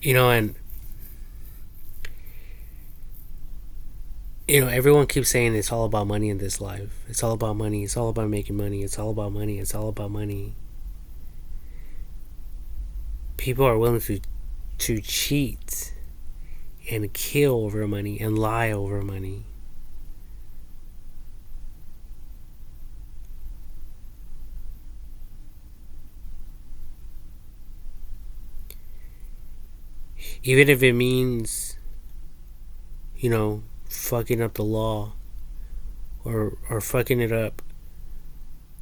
You know, and you know, everyone keeps saying it's all about money in this life. It's all about money. It's all about making money. It's all about money. It's all about money. People are willing to cheat and kill over money and lie over money. Even if it means, you know, fucking up the law or fucking it up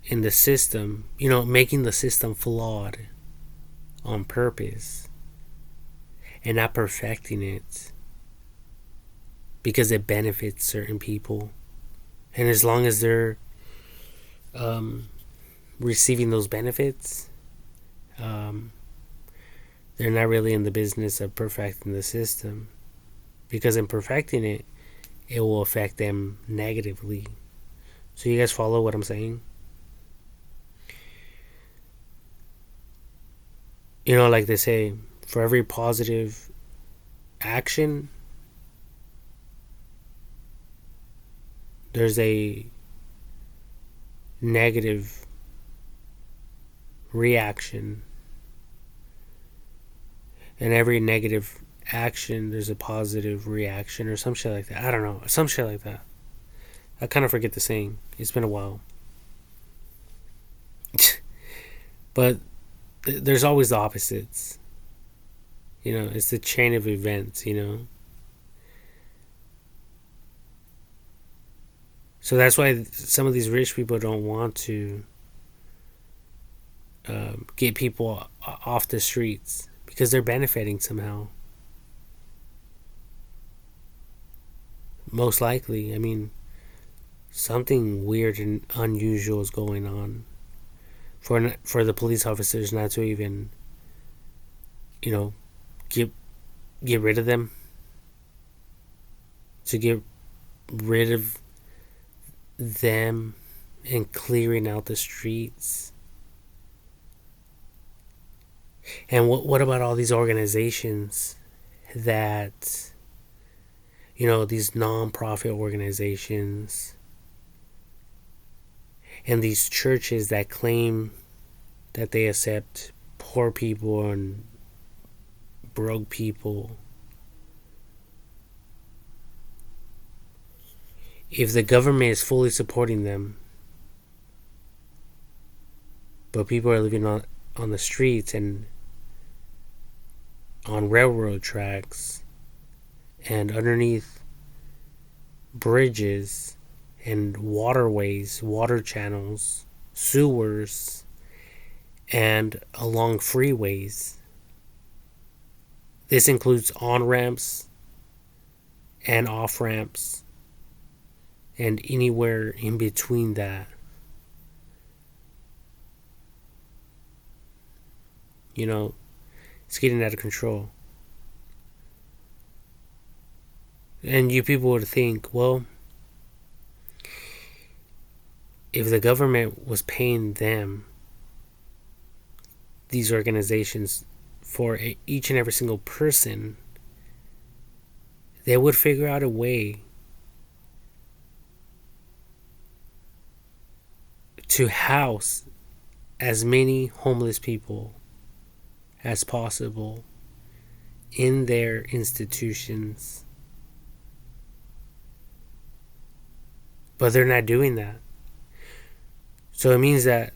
in the system, you know, making the system flawed on purpose and not perfecting it because it benefits certain people. And as long as they're receiving those benefits, they're not really in the business of perfecting the system, because in perfecting it, it will affect them negatively. So you guys follow what I'm saying? You know, like they say, for every positive action, there's a negative reaction. And every negative action, there's a positive reaction or some shit like that. I don't know. Some shit like that. I kind of forget the saying. It's been a while. But there's always the opposites. You know, it's the chain of events, you know. So that's why some of these rich people don't want to get people off the streets, because they're benefiting somehow. Most likely. I mean, something weird and unusual is going on for the police officers not to even, you know, get rid of them, to get rid of them and clearing out the streets. And what about all these organizations that, you know, these non-profit organizations And these churches that claim that they accept poor people and broke people, if the government is fully supporting them, but people are living on the streets and on railroad tracks and underneath bridges and waterways, water channels, sewers, and along freeways. This includes on ramps and off ramps and anywhere in between that. You know, it's getting out of control. And you people would think, well, if the government was paying them, these organizations, for each and every single person, they would figure out a way to house as many homeless people as possible in their institutions. But they're not doing that. So it means that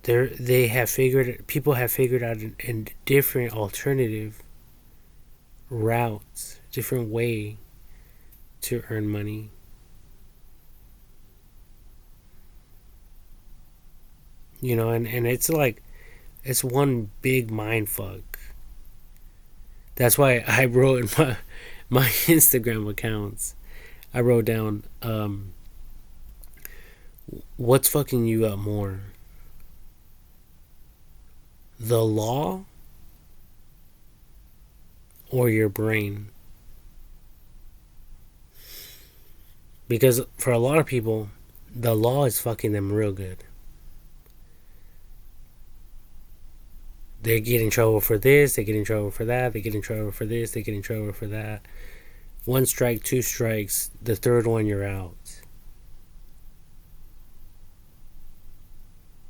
people have figured out a different alternative routes, different way to earn money. You know, and it's like, it's one big mind fuck. That's why I wrote in my Instagram accounts, I wrote down, what's fucking you up more? The law or your brain? Because for a lot of people, the law is fucking them real good. They get in trouble for this, they get in trouble for that, they get in trouble for this, they get in trouble for that. One strike, two strikes, the third one you're out.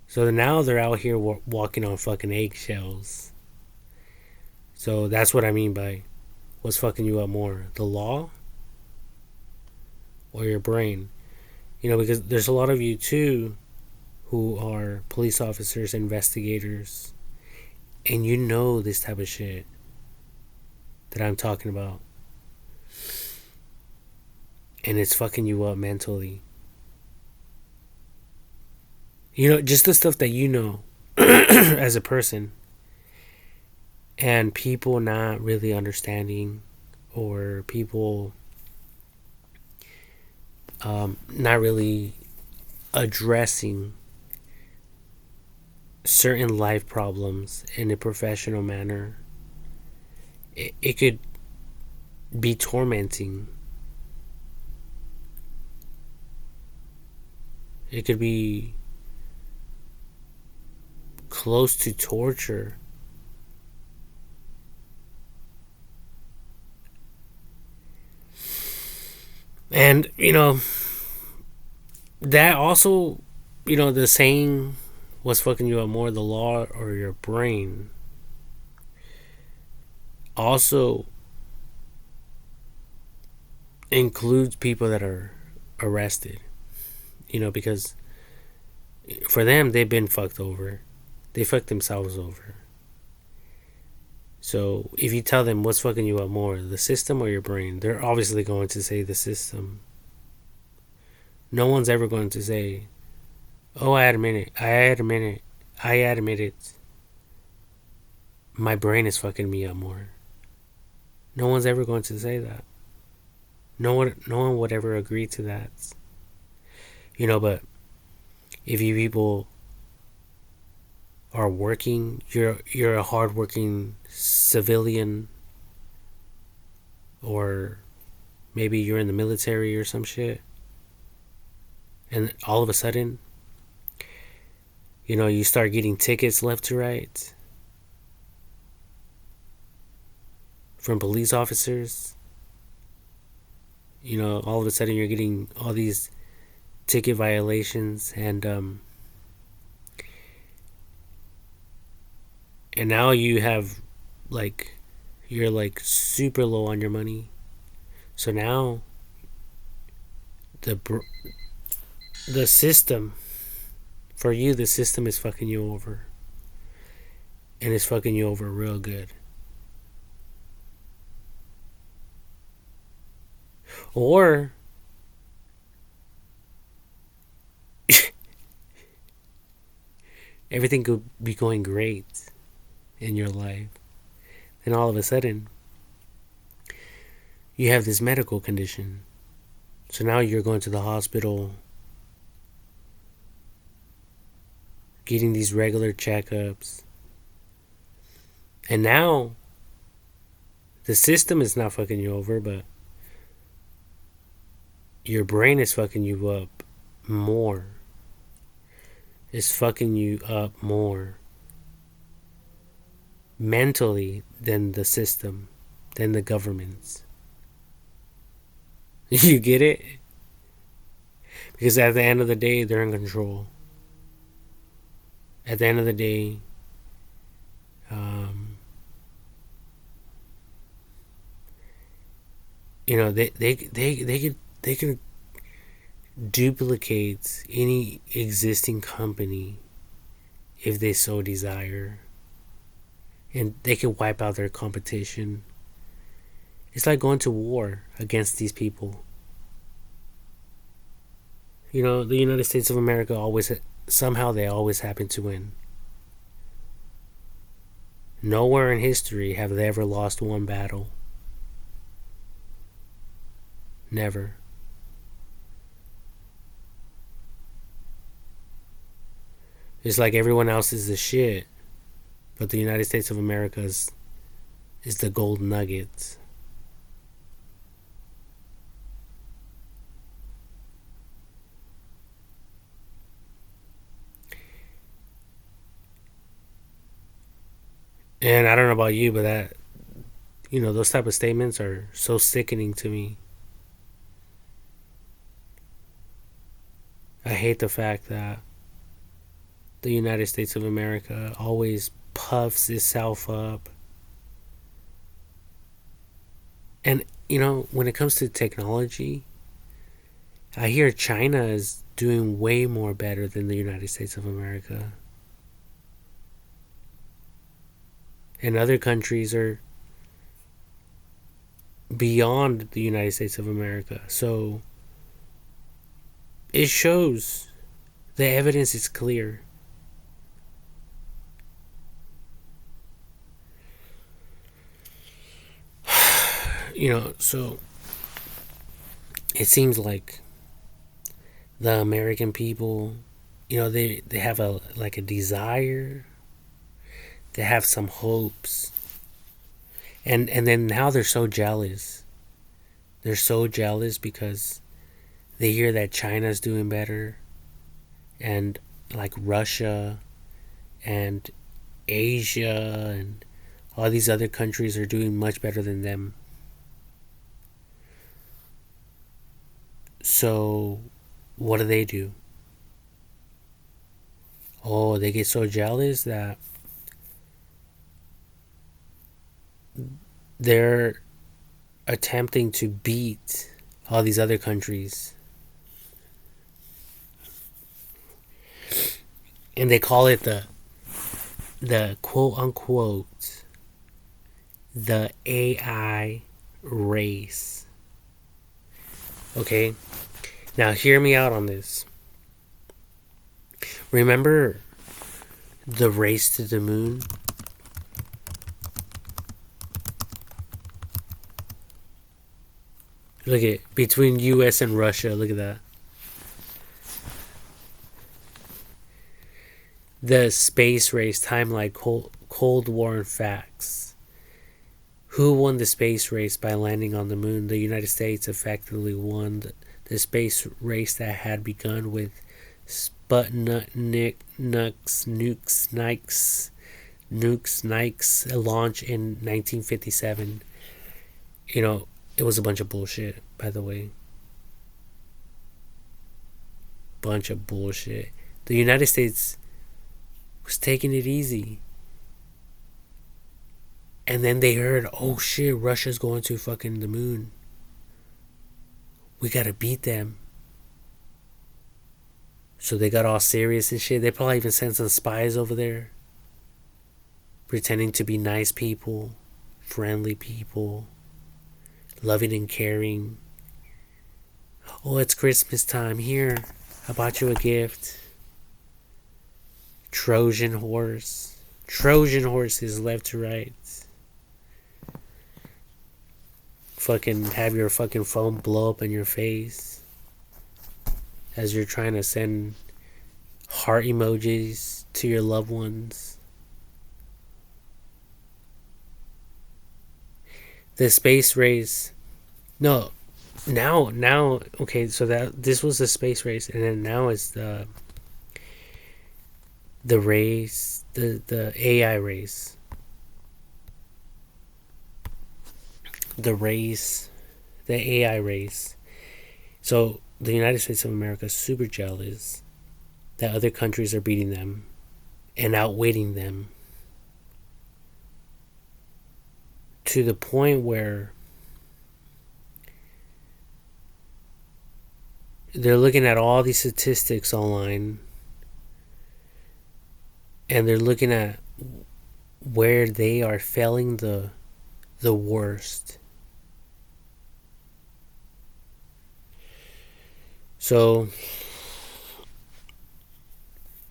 So now they're out here walking on fucking eggshells. So that's what I mean by what's fucking you up more, the law or your brain? You know, because there's a lot of you too who are police officers, investigators, and you know this type of shit that I'm talking about. And it's fucking you up mentally. You know, just the stuff that you know as a person. And people not really understanding, or people not really addressing certain life problems in a professional manner. It could be tormenting. It could be close to torture. And, you know, that also, you know, the saying, what's fucking you up more, the law or your brain, also includes people that are arrested. You know, because for them, they've been fucked over. They fucked themselves over. So if you tell them what's fucking you up more, the system or your brain, they're obviously going to say the system. No one's ever going to say, oh, I admit it. My brain is fucking me up more. No one's ever going to say that. No one would ever agree to that. You know, but if you people are working, you're a hardworking civilian, or maybe you're in the military or some shit, and all of a sudden, you know, you start getting tickets left to right from police officers. You know, all of a sudden you're getting all these ticket violations, and now you have like you're like super low on your money. So now the the system for you, the system is fucking you over, and it's fucking you over real good. Or everything could be going great in your life, and all of a sudden you have this medical condition. So now you're going to the hospital, getting these regular checkups, and now the system is not fucking you over, but your brain is fucking you up more. It's fucking you up more mentally than the system, than the governments. You get it? Because at the end of the day, they're in control. At the end of the day, um, you know, they could duplicate any existing company if they so desire, and they could wipe out their competition. It's like going to war against these people. You know, the United States of America always, somehow they always happen to win. Nowhere in history have they ever lost one battle. Never. It's like everyone else is the shit, but the United States of America is the gold nuggets. And I don't know about you, but that, you know, those type of statements are so sickening to me. I hate the fact that the United States of America always puffs itself up. And, you know, when it comes to technology, I hear China is doing way more better than the United States of America. And other countries are beyond the United States of America. So it shows, the evidence is clear. You know, so it seems like the American people, you know, they have a like a desire, they have some hopes, and then now they're so jealous. They're so jealous because they hear that China's doing better, and like Russia and Asia and all these other countries are doing much better than them. So what do? Oh, they get so jealous that they're attempting to beat all these other countries. And they call it the quote unquote the AI race. Okay? Now hear me out on this. Remember the race to the moon? Look at between US and Russia, look at that. The space race timeline, Cold War and facts. Who won the space race by landing on the moon? The United States effectively won the space race that had begun with Sputnik nukes launch in 1957. You know, it was a bunch of bullshit, by the way. bunch of bullshit. The United States was taking it easy. And then they heard, oh shit, Russia's going to fucking the moon. We gotta beat them. So they got all serious and shit. They probably even sent some spies over there, pretending to be nice people, friendly people, loving and caring. Oh, it's Christmas time. Here, I bought you a gift. Trojan horse. Trojan horses left to right. Fucking have your fucking phone blow up in your face as you're trying to send heart emojis to your loved ones. The space race. No, now okay, so that this was the space race, and then now it's the race, the AI race. The race, the AI race. So the United States of America is super jealous that other countries are beating them and outwitting them to the point where they're looking at all these statistics online and they're looking at where they are failing the worst. So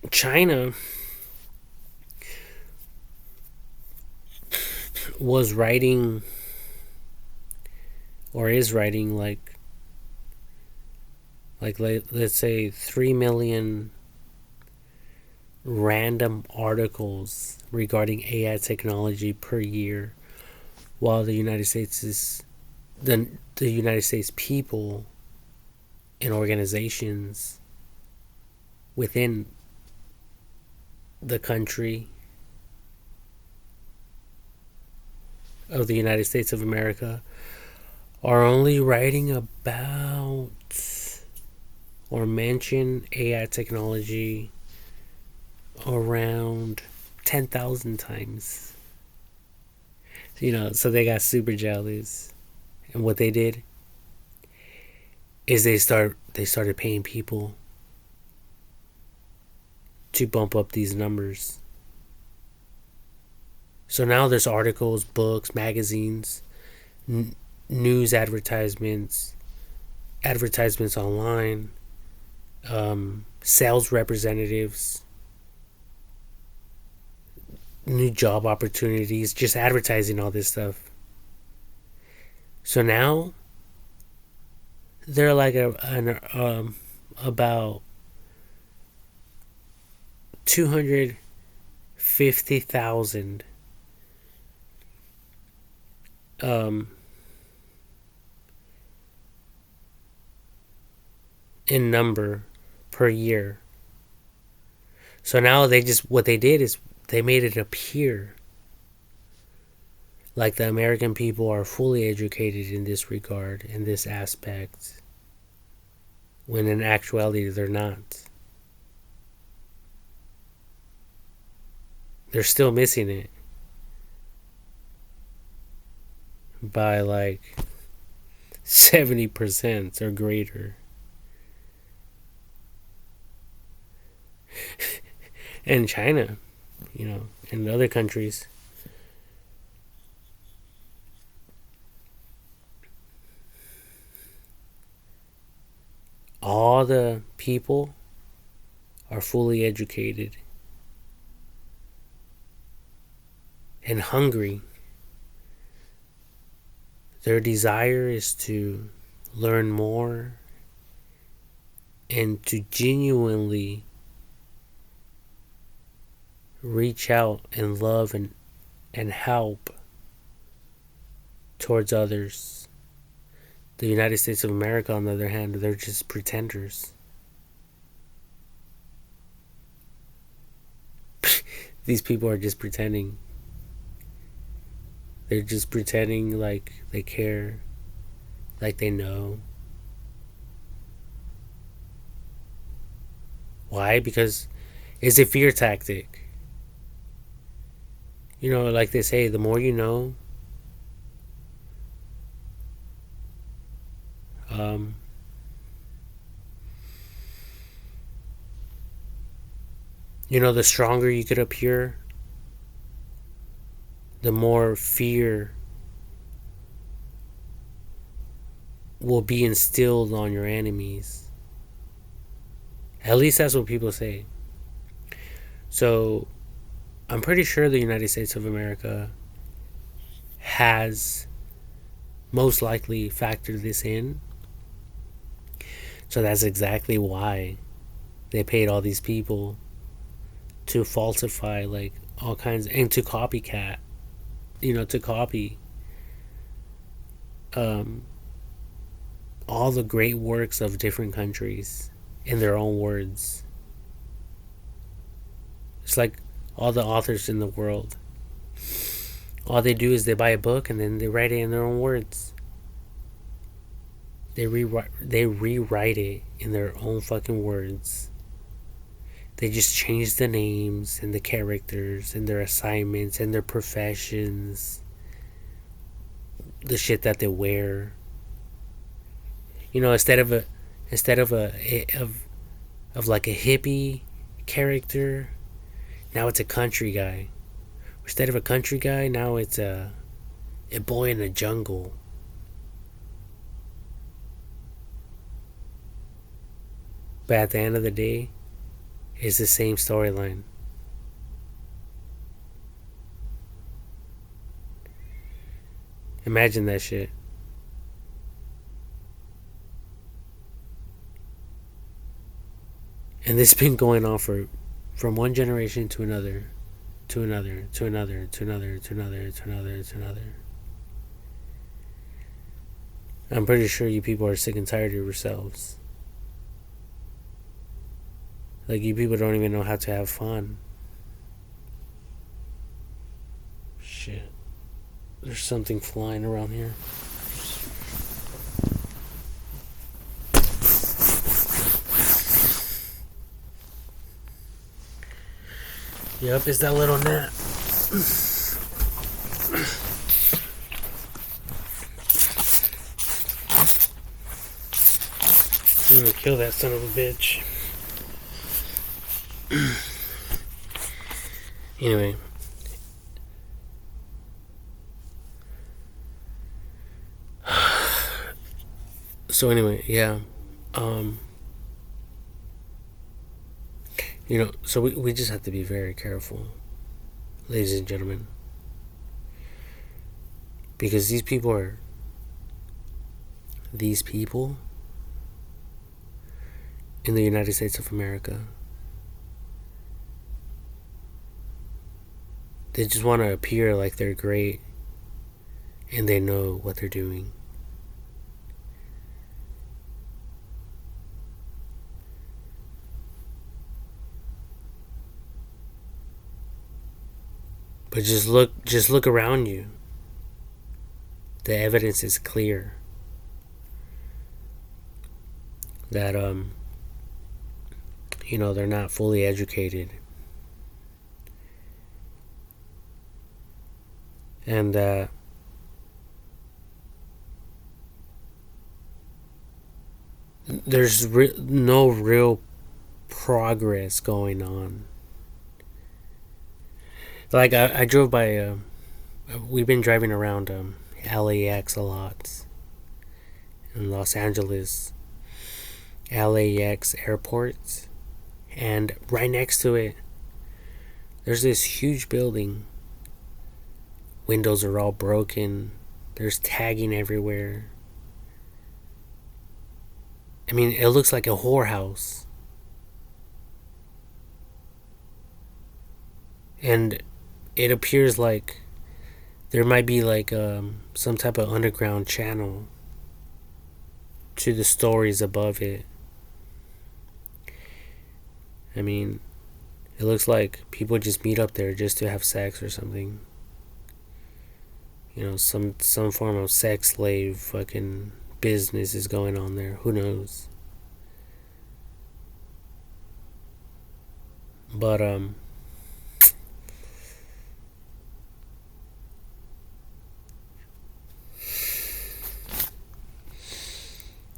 China was writing or is writing like let's say 3 million random articles regarding AI technology per year, while the United States is the United States people and organizations within the country of the United States of America are only writing about or mention AI technology around 10,000 times. So they got super jealous. And what they did is they started paying people to bump up these numbers. So now there's articles, books, magazines, news advertisements online, sales representatives, new job opportunities, just advertising all this stuff. So now they're like about 250,000 in number per year. So now what they did is they made it appear like the American people are fully educated in this regard, in this aspect, when in actuality they're not. They're still missing it by like 70% or greater. And China, and other countries. All the people are fully educated and hungry. Their desire is to learn more and to genuinely reach out and love and help towards others. The United States of America, on the other hand, they're just pretenders. These people are just pretending. They're just pretending like they care, like they know. Why? Because it's a fear tactic. Like they say, the more you know, um, the stronger you could appear, the more fear will be instilled on your enemies. At least that's what people say. So I'm pretty sure the United States of America has most likely factored this in. So that's exactly why they paid all these people to falsify like all kinds and to copycat, to copy um, all the great works of different countries in their own words. It's like all the authors in the world. All they do is they buy a book and then they write it in their own words. They rewrite it in their own fucking words. They just change the names and the characters and their assignments and their professions, the shit that they wear. Instead of like a hippie character, now it's a country guy. Instead of a country guy, now it's a boy in the jungle. But at the end of the day, it's the same storyline. Imagine that shit. And this has been going on from one generation to another, to another, to another, to another, to another, to another, to another. I'm pretty sure you people are sick and tired of yourselves. Like, you people don't even know how to have fun. Shit. There's something flying around here. Yep, it's that little gnat. I'm gonna kill that son of a bitch. Anyway. So anyway, yeah. So we just have to be very careful, ladies and gentlemen. Because these people in the United States of America, they just want to appear like they're great and they know what they're doing. But just look around you. The evidence is clear that they're not fully educated. And there's no real progress going on. Like, I drove by, we've been driving around LAX a lot in Los Angeles. LAX airport. And right next to it, there's this huge building. Windows are all broken. There's tagging everywhere. I mean, it looks like a whorehouse. And it appears like there might be like some type of underground channel to the stories above it. I mean, it looks like people just meet up there just to have sex or something. Some form of sex slave fucking business is going on there. Who knows? But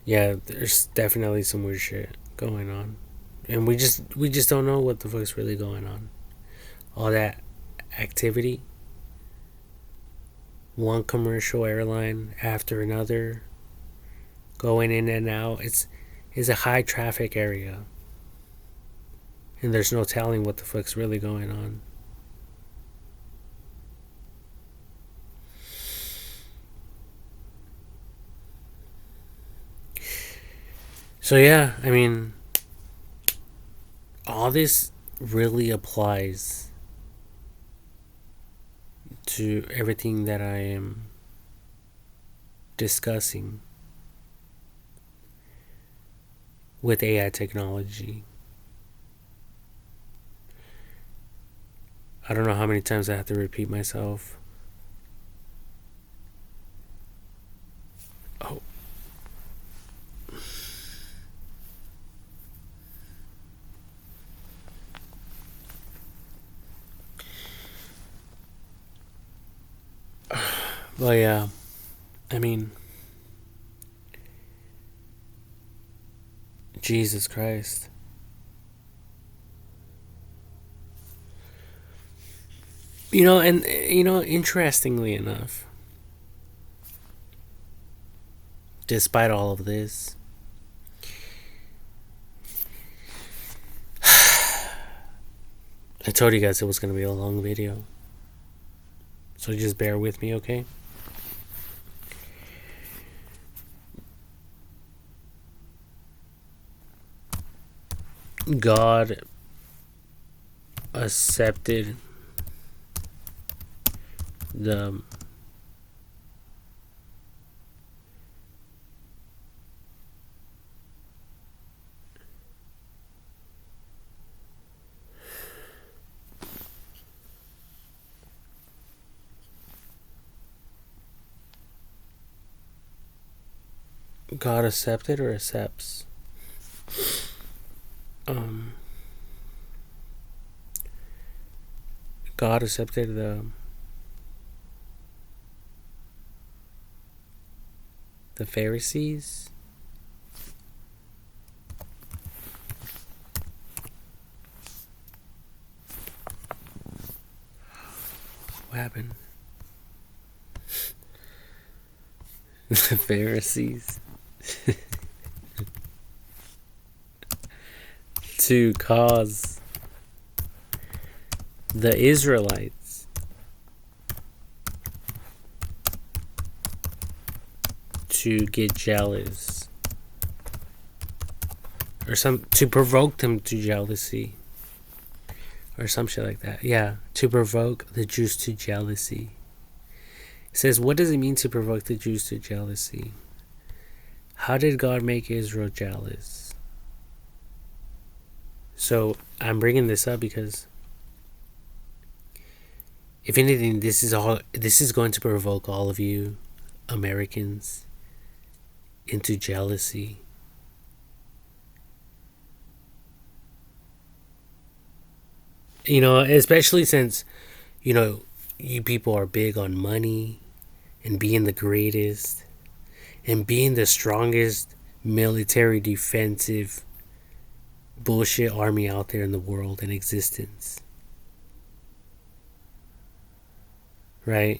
yeah, there's definitely some weird shit going on, and we just don't know what the fuck's really going on. All that activity, one commercial airline after another, going in and out. It's a high traffic area, and there's no telling what the fuck's really going on. So yeah, I mean, all this really applies to everything that I am discussing with AI technology. I don't know how many times I have to repeat myself. Oh. Well, yeah. I mean, Jesus Christ. Interestingly enough, despite all of this, I told you guys it was going to be a long video. So just bear with me, okay? God accepted the God accepted or accepts. Um, God accepted the Pharisees. What happened? The Pharisees to cause the Israelites to get jealous, or to provoke them to jealousy, or some shit like that. Yeah, to provoke the Jews to jealousy. It says, what does it mean to provoke the Jews to jealousy? How did God make Israel jealous? So I'm bringing this up because, if anything, this is going to provoke all of you Americans into jealousy. Especially since, you people are big on money and being the greatest and being the strongest military defensive bullshit army out there in the world in existence. Right?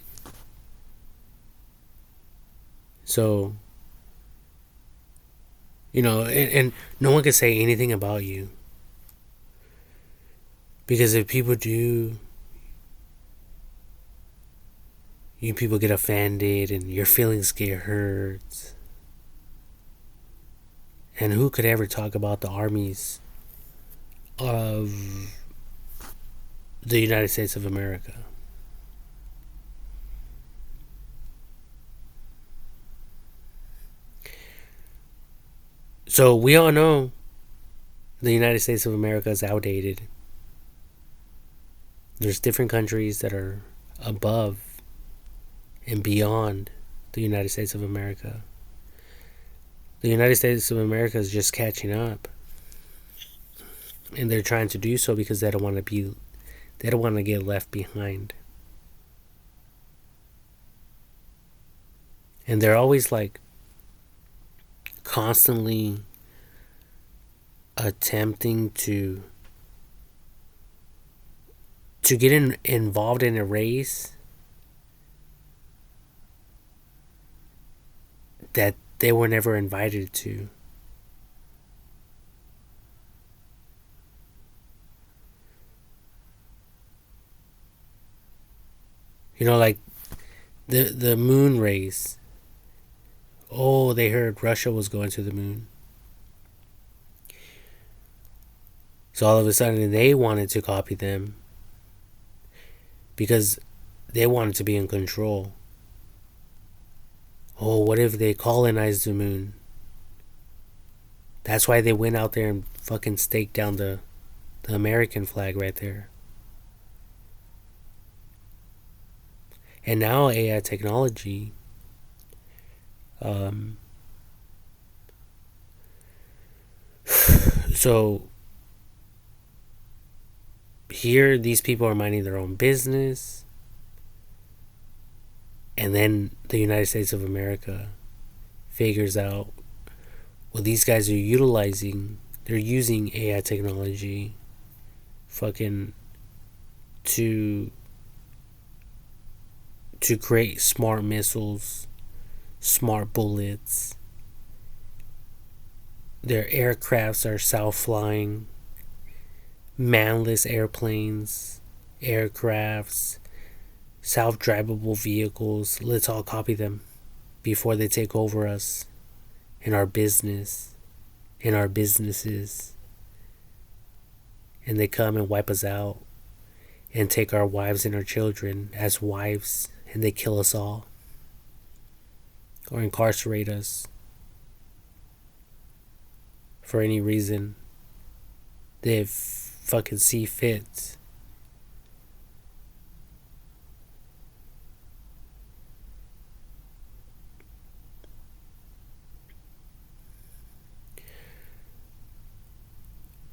So, and no one can say anything about you. Because if people do, you people get offended and your feelings get hurt. And who could ever talk about the armies of the United States of America? So we all know the United States of America is outdated. There's different countries that are above and beyond the United States of America. The United States of America is just catching up. And they're trying to do so because they don't want to get left behind. And they're always like constantly attempting to get involved in a race that they were never invited to. You know, like the moon race. Oh, they heard Russia was going to the moon. So all of a sudden they wanted to copy them because they wanted to be in control. Oh, what if they colonized the moon? That's why they went out there and fucking staked down the American flag right there. And now AI technology, um, so here these people are minding their own business, and then the United States of America figures out, well, these guys are they're using AI technology fucking to create smart missiles, smart bullets. Their aircrafts are self-flying, manless airplanes, aircrafts, self-drivable vehicles. Let's all copy them before they take over us in our business, in our businesses. And they come and wipe us out and take our wives and our children as wives, and they kill us all or incarcerate us for any reason they fucking see fit.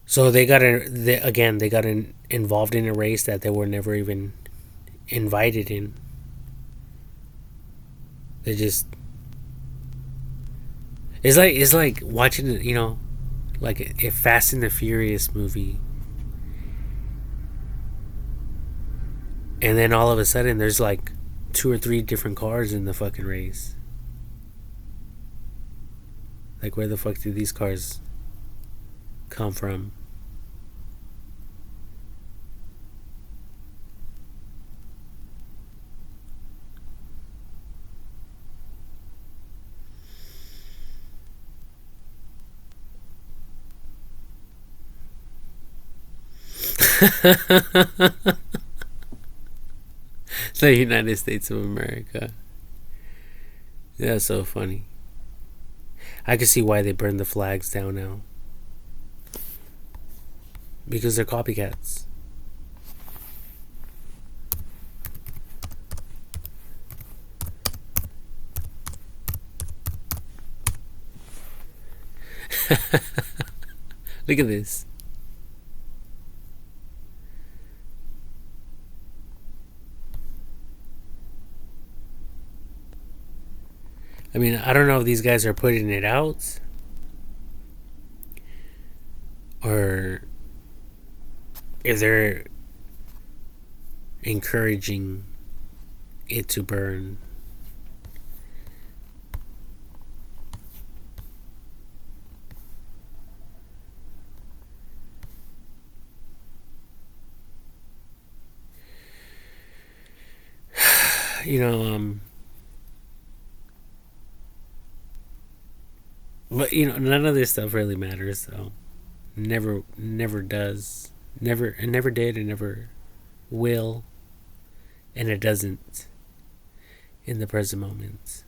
So they got involved in a race that they were never even invited in. They just it's like watching, you know, like a Fast and the Furious movie, and then all of a sudden there's like 2 or 3 different cars in the fucking race. Like, where the fuck did these cars come from? The United States of America. That's so funny. I can see why they burn the flags down now. Because they're copycats. Look at this. I mean, I don't know if these guys are putting it out or if they're encouraging it to burn. You know, but you know, none of this stuff really matters, though. Never does. It never did. It never will, and it doesn't in the present moment.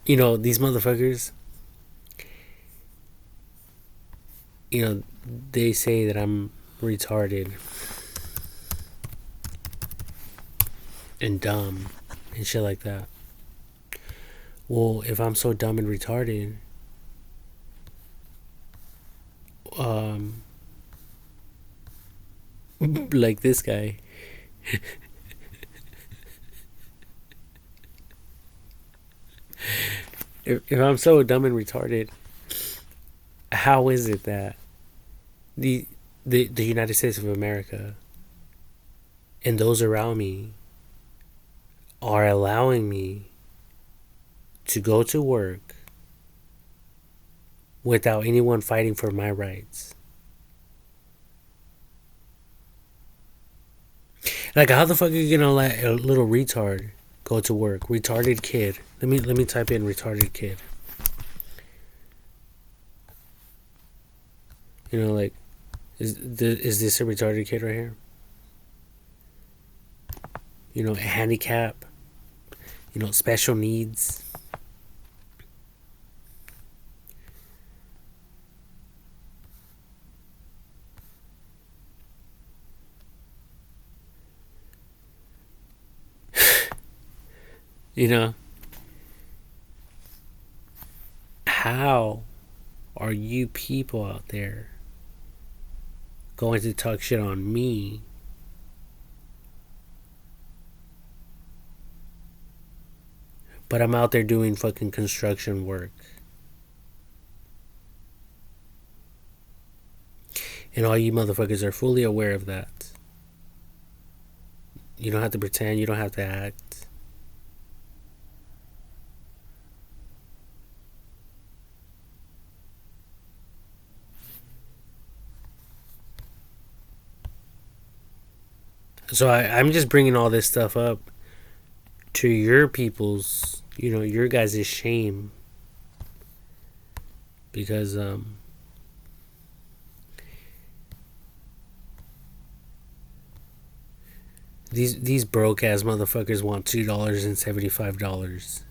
You know, these motherfuckers. You know, they say that I'm retarded and dumb and shit like that. Well, if I'm so dumb and retarded, um, like this guy, if I'm so dumb and retarded, how is it that the the United States of America and those around me are allowing me to go to work without anyone fighting for my rights? Like, how the fuck are you gonna let a little retard go to work? Retarded kid. Let me type in retarded kid. You know, like, is this a retarded kid right here? You know, handicap. You know, special needs. You know, how are you people out there going to talk shit on me, but I'm out there doing fucking construction work? And all you motherfuckers are fully aware of that. You don't have to pretend, you don't have to act. So I'm just bringing all this stuff up to your people's, you know, your guys' shame. Because, these broke ass motherfuckers want $2.75.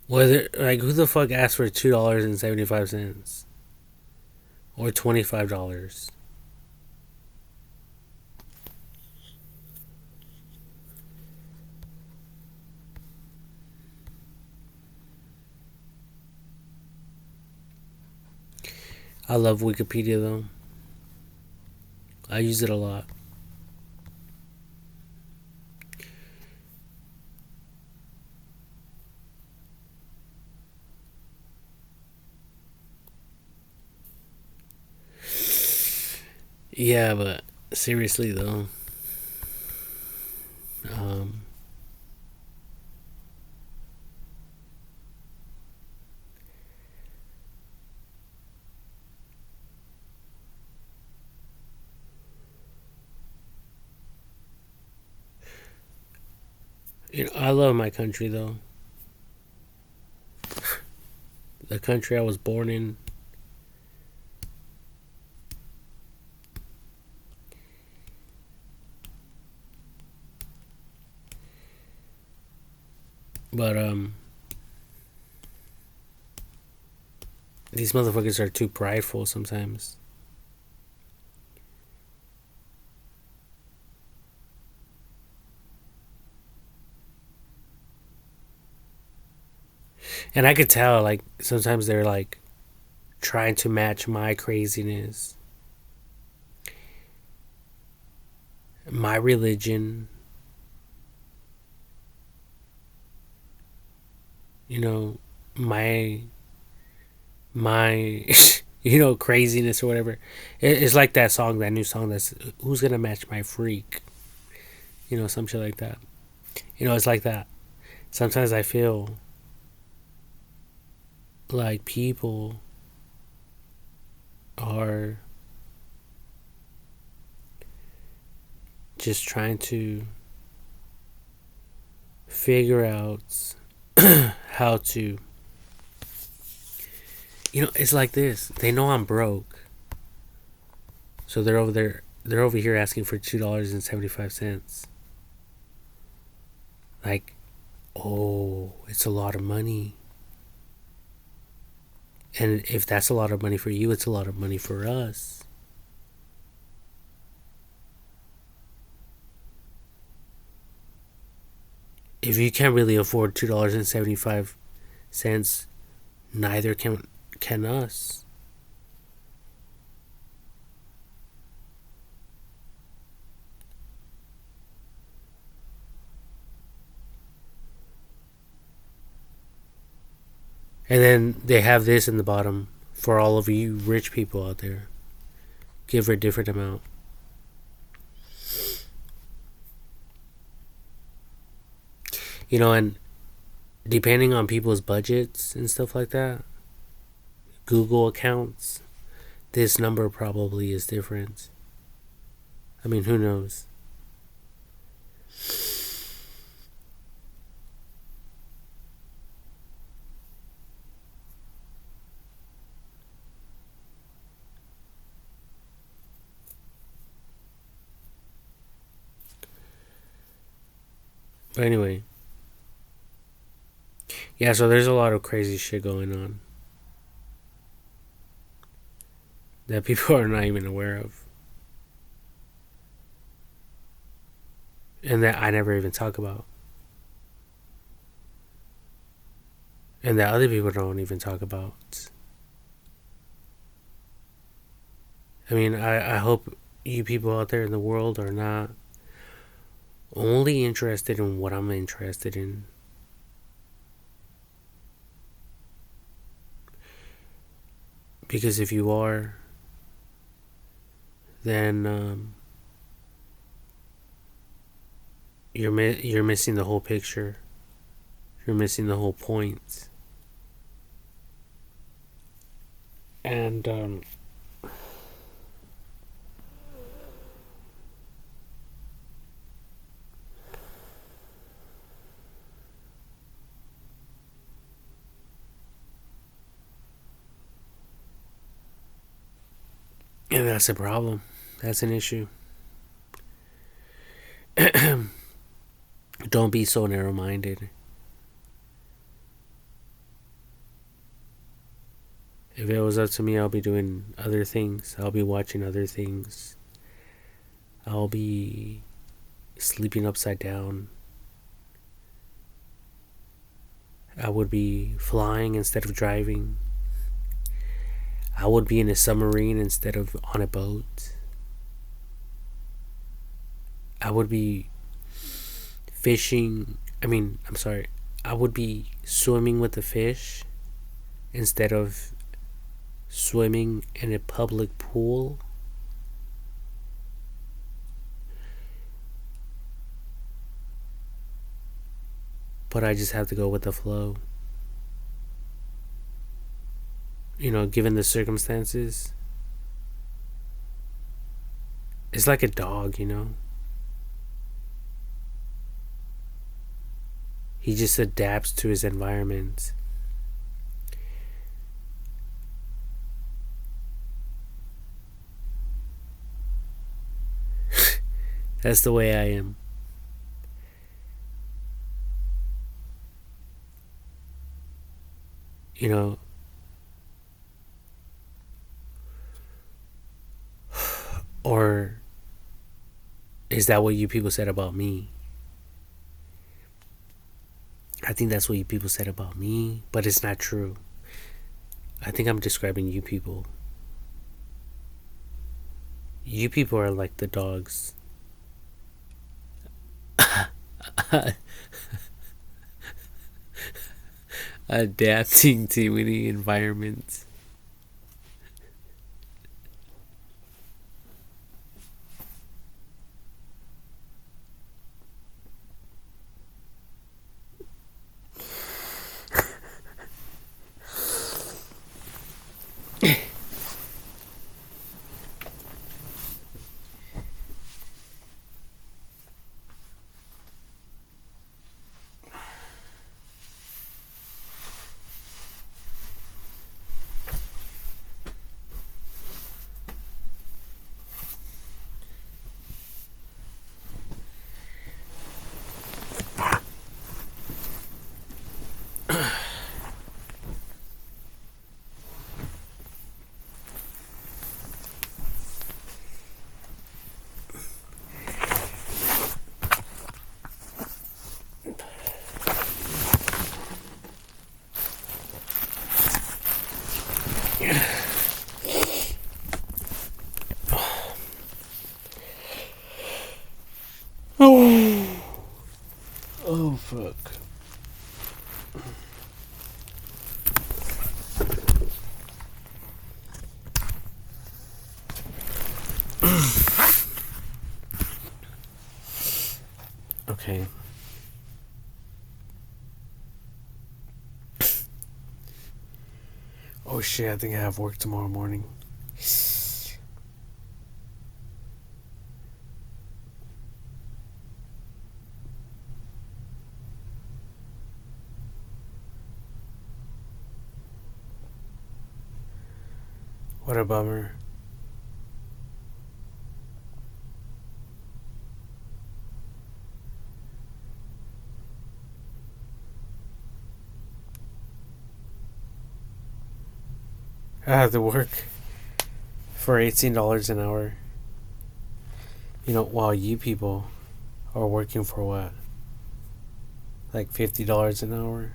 Whether, like, who the fuck asked for $2.75 or $25? I love Wikipedia though. I use it a lot. Yeah, but seriously though, um, you know, I love my country though. The country I was born in. But these motherfuckers are too prideful sometimes. And I could tell, like, sometimes they're like trying to match my craziness, my religion, you know, my you know, craziness or whatever. It's like that song, that new song that's "Who's Gonna Match My Freak?" You know, some shit like that. You know, it's like that. Sometimes I feel like people are just trying to figure out how to, you know, it's like this. They know I'm broke. So they're over here asking for $2.75. Like, Oh, it's a lot of money. And if that's a lot of money for you, it's a lot of money for us. If you can't really afford $2.75, neither can us. And then they have this in the bottom for all of you rich people out there. Give a different amount. And depending on people's budgets and stuff like that, Google accounts, this number probably is different. I mean, who knows? But anyway, yeah, so there's a lot of crazy shit going on that people are not even aware of. And that I never even talk about. And that other people don't even talk about. I mean, I hope you people out there in the world are not only interested in what I'm interested in. Because if you are, then you're missing the whole picture. You're missing the whole point. And and that's a problem. That's an issue. Don't be so narrow-minded. If it was up to me, I'll be doing other things. I'll be watching other things. I'll be sleeping upside down. I would be flying instead of driving. I would be in a submarine instead of on a boat. I would be fishing. I'm sorry. I would be swimming with the fish instead of swimming in a public pool. But I just have to go with the flow. Given the circumstances. It's like a dog. He just adapts to his environment. That's the way I am. Or is that what you people said about me? I think that's what you people said about me, but it's not true. I think I'm describing you people. You people are like the dogs. Adapting to any environment. Okay. Oh shit, I think I have work tomorrow morning. What a bummer. I have to work for $18 an hour. You know, while you people are working for what? Like $50 an hour?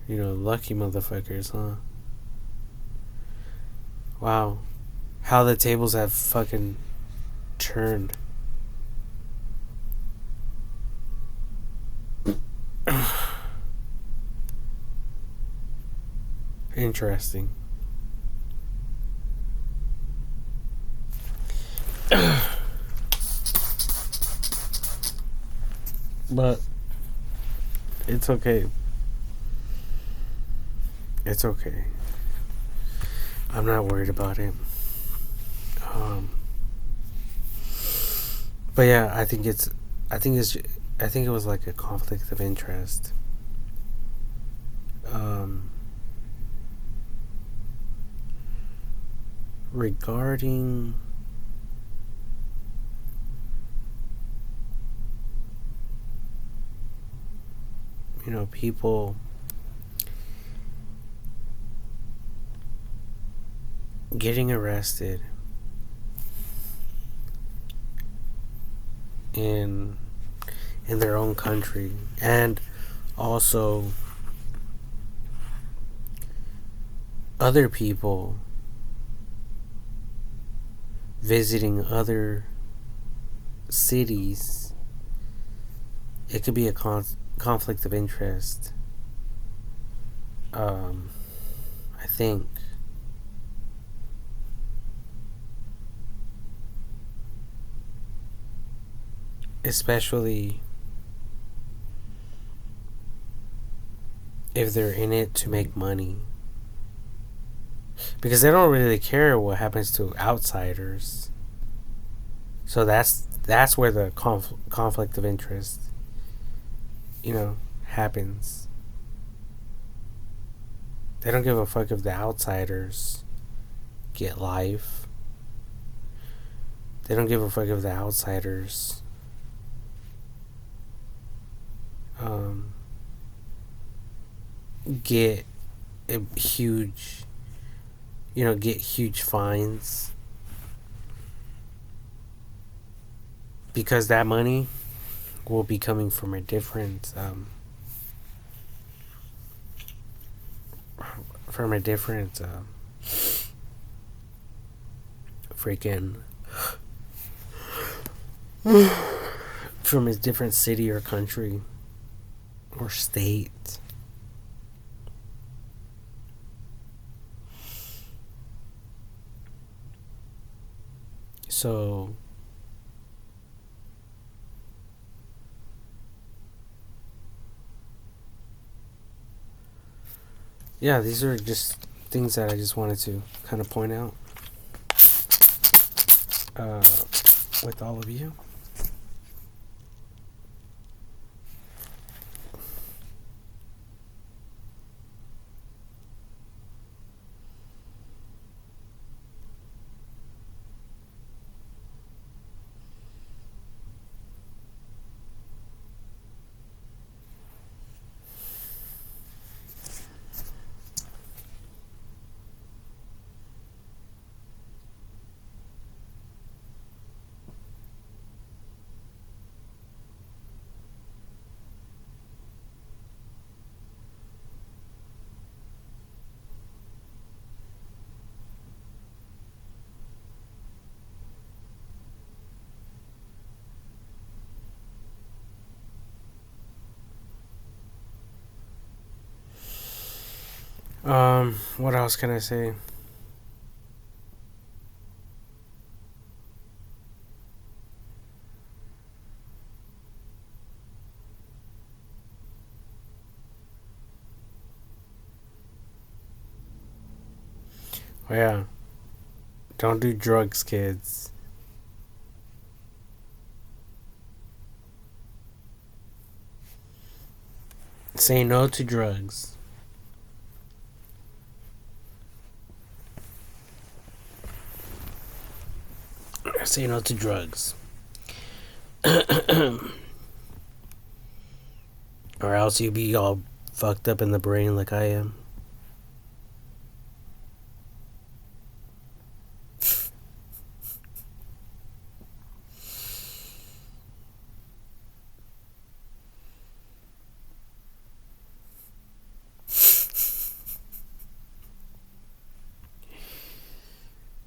You know, lucky motherfuckers, huh? Wow. How the tables have fucking turned. Interesting. But it's okay. It's okay. I'm not worried about it. Um, but yeah, I think it's. I think it was like a conflict of interest. Um, Regarding people getting arrested in their own country, and also other people visiting other cities. It could be a conflict of interest. I think. Especially if they're in it to make money. Because they don't really care what happens to outsiders. So that's where the conflict of interest, happens. They don't give a fuck if the outsiders get life. They don't give a fuck if the outsiders get a huge, get huge fines. Because that money will be coming from a different, freaking, from a different city or country or state. So yeah, these are just things that I just wanted to kind of point out with all of you. What else can I say? Yeah. Don't do drugs, kids. Say no to drugs. Say no to drugs. Or else you be all fucked up in the brain like I am.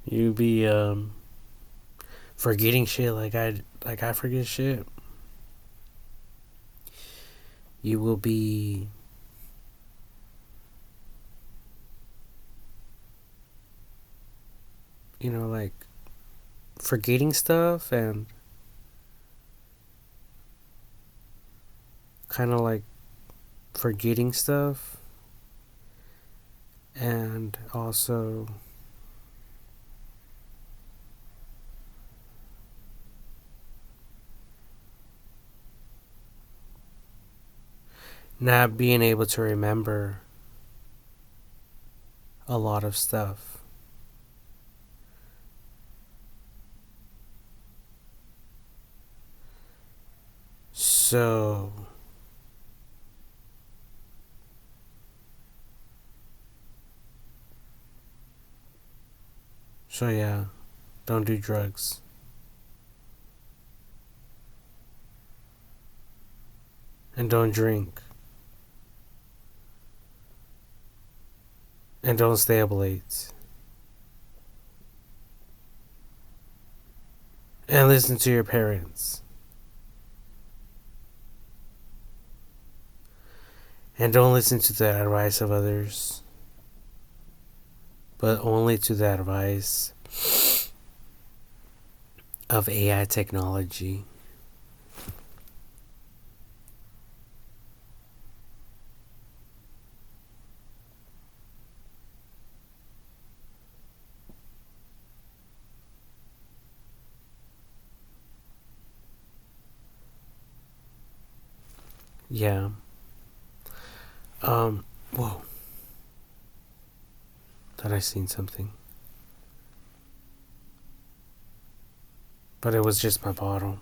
You be forgetting shit like I forget shit. You will be like forgetting stuff and kind of like forgetting stuff and also not being able to remember a lot of stuff. So yeah, don't do drugs. And don't drink. And don't stay up late. And listen to your parents. And don't listen to the advice of others, but only to the advice of AI technology. Yeah. Whoa. Thought I seen something. But it was just my bottle.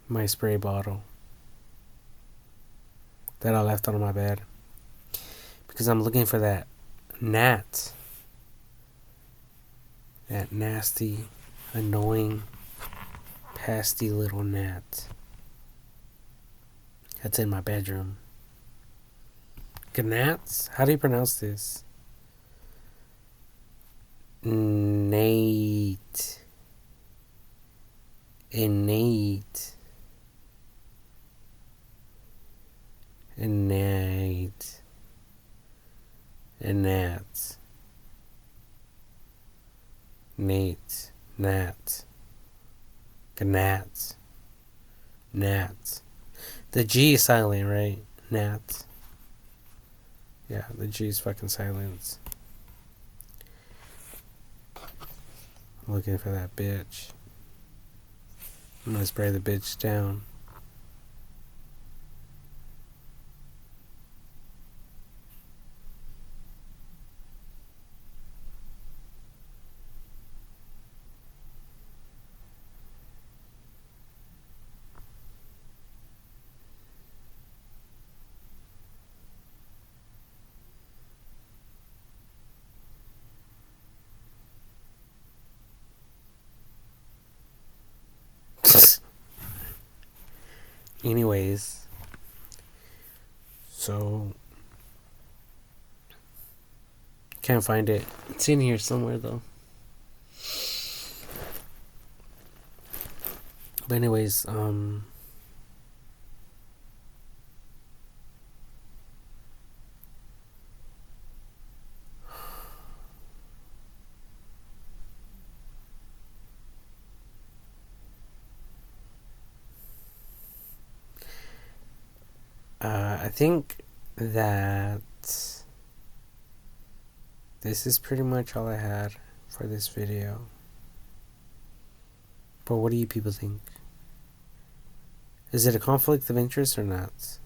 My spray bottle that I left on my bed. Because I'm looking for that gnat. That nasty, annoying, pasty little gnat. That's in my bedroom. Gnats? How do you pronounce this? Innate. Innate. Innate. Innate. Nate. Nat. Gnat. Nat. The G is silent, right? Nat. Yeah, the G is fucking silent. I'm looking for that bitch. I'm gonna spray the bitch down. Anyways, so can't find it. It's in here somewhere though. But anyways, I think that this is pretty much all I had for this video. But what do you people think? Is it a conflict of interest or not?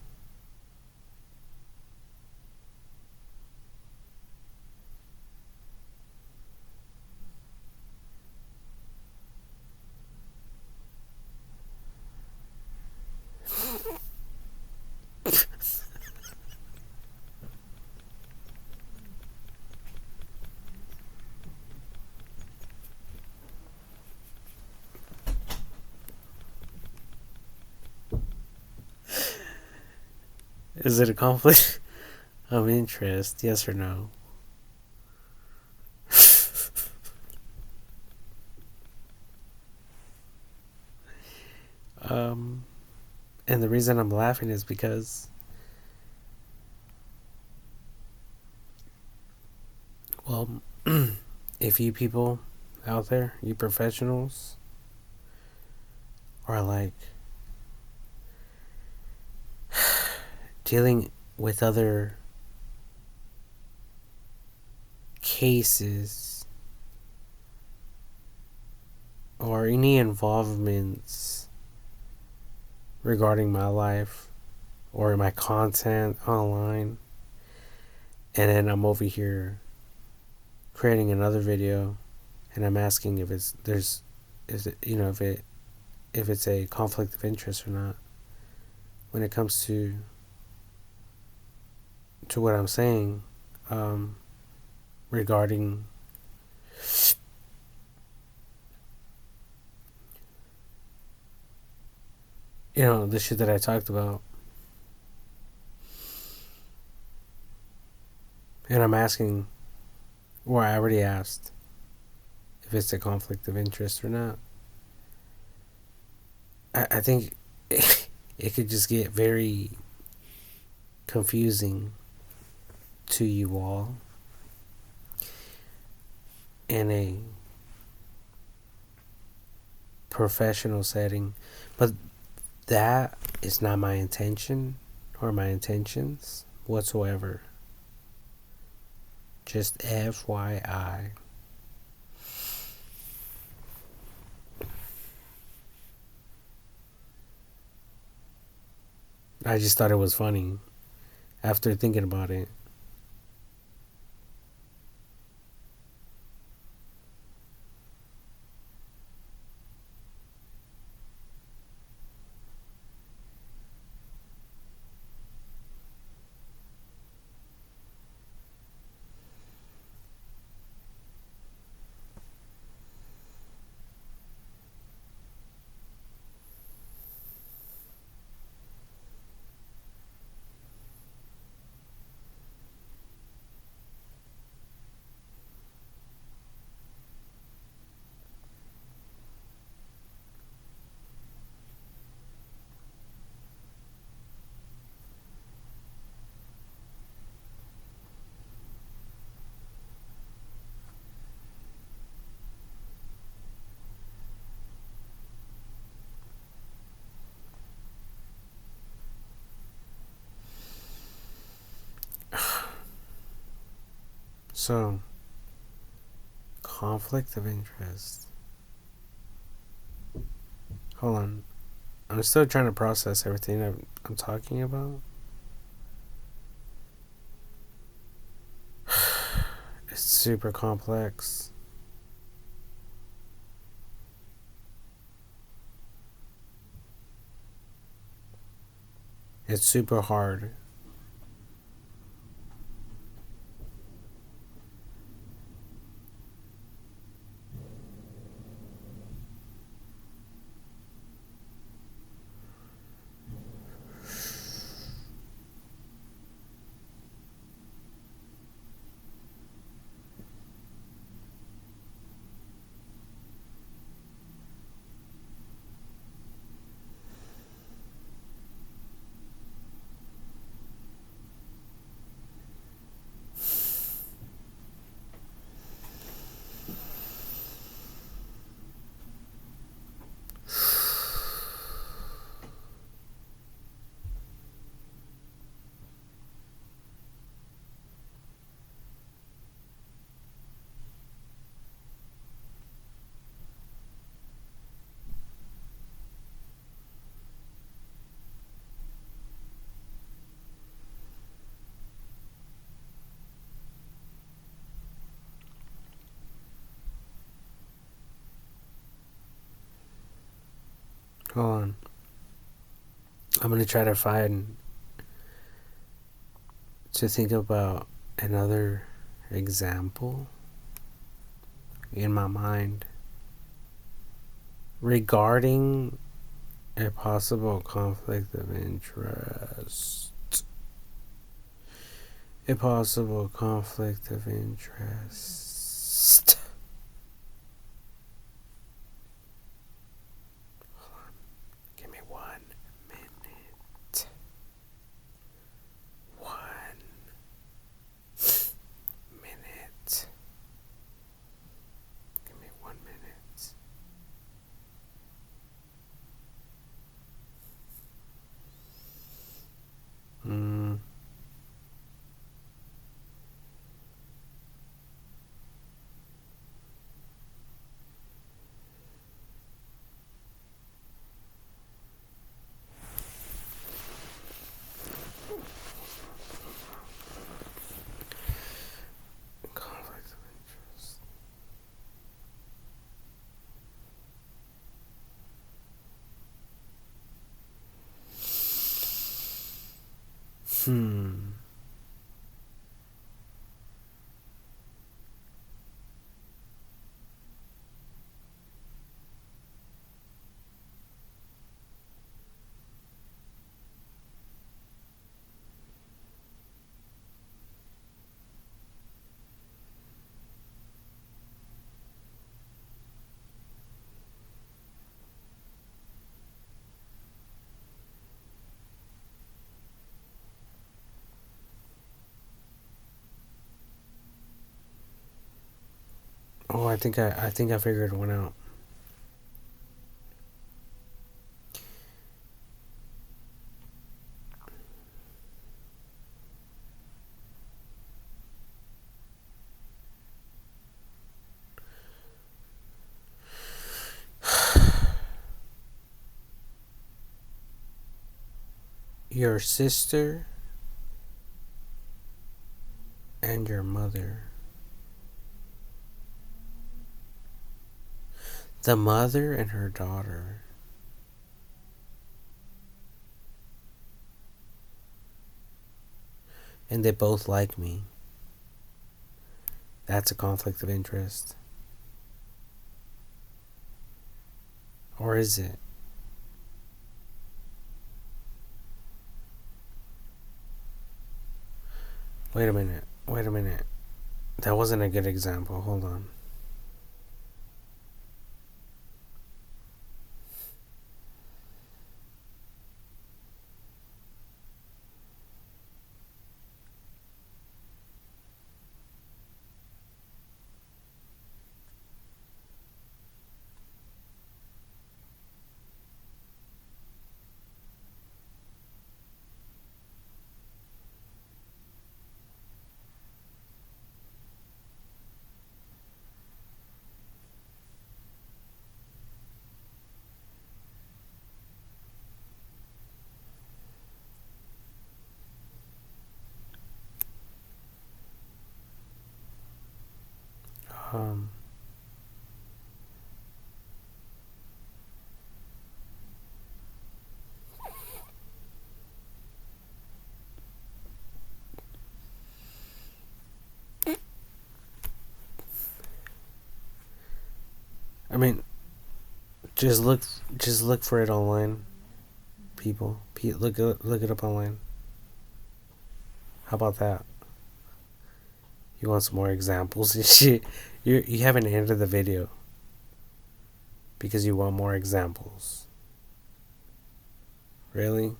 Is it a conflict of interest? Yes or no? And the reason I'm laughing is because, well, if you people out there, you professionals, are like dealing with other cases or any involvements regarding my life or my content online, and then I'm over here creating another video and I'm asking if if it's a conflict of interest or not when it comes to what I'm saying, regarding the shit that I talked about. And I'm asking, or I already asked, if it's a conflict of interest or not. I think it could just get very confusing to you all in a professional setting. But that is not my intention or my intentions whatsoever. Just FYI. I just thought it was funny after thinking about it. So, conflict of interest. Hold on. I'm still trying to process everything I'm talking about. It's super complex. It's super hard. Hold on. I'm gonna try to think about another example in my mind regarding a possible conflict of interest. A possible conflict of interest. Give me 1 minute. 1 minute. Give me 1 minute. Conflict of interest. Oh, I think I figured one out. Your sister and your mother. The mother and her daughter. And they both like me. That's a conflict of interest. Or is it? Wait a minute. That wasn't a good example. Hold on. Um, I mean, just look for it online, people. Look it up online. How about that? You want some more examples and shit? You haven't ended the video because you want more examples. Really?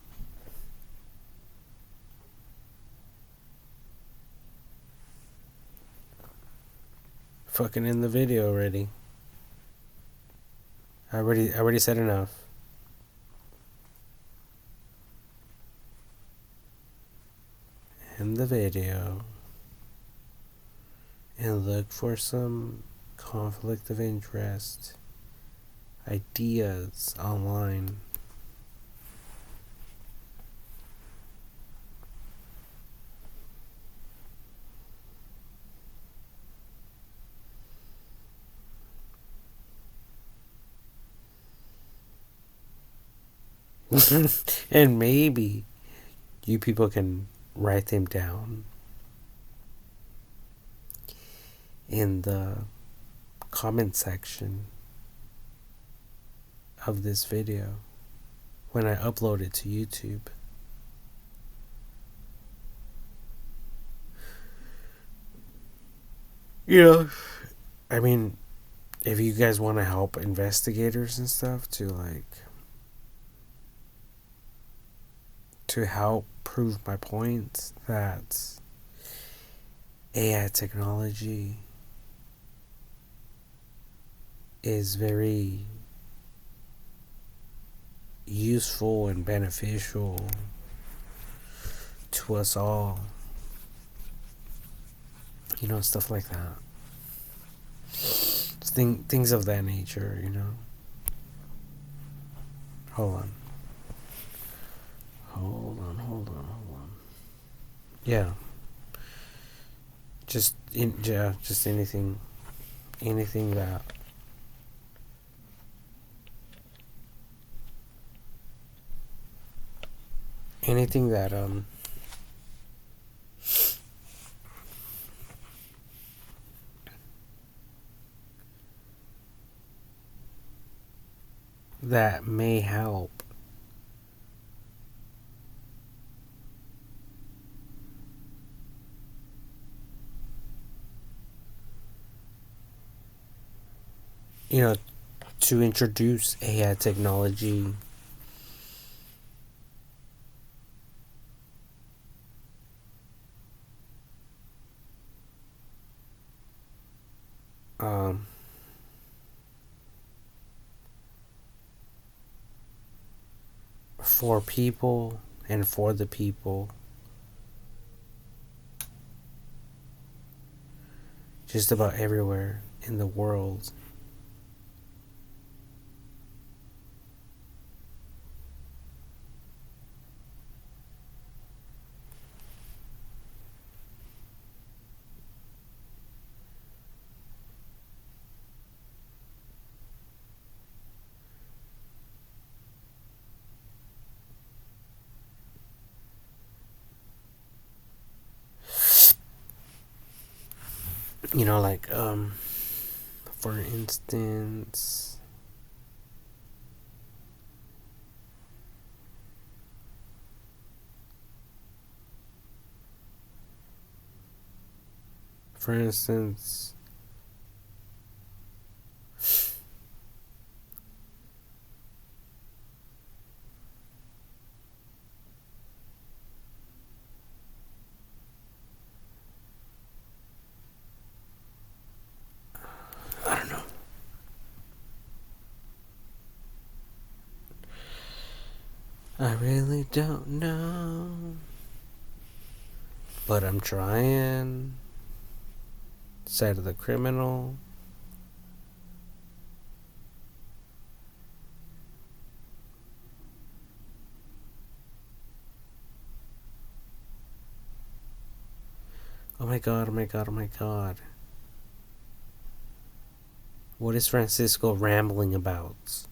Fucking end the video already. I already said enough. End the video and look for some conflict of interest ideas online. And maybe you people can write them down in the comment section of this video when I upload it to YouTube. You know, I mean, if you guys want to help investigators and stuff to help prove my point that AI technology is very useful and beneficial to us all, you know, stuff like that. Things of that nature, you know. Hold on. Yeah. Just anything that anything that that may help. You know, to introduce AI technology um, for people and for the people, just about everywhere in the world. You know, like for instance, for instance, I don't know. I really don't know. But I'm trying. Side of the criminal. Oh my god, oh my god, oh my god. What is Francisco rambling about?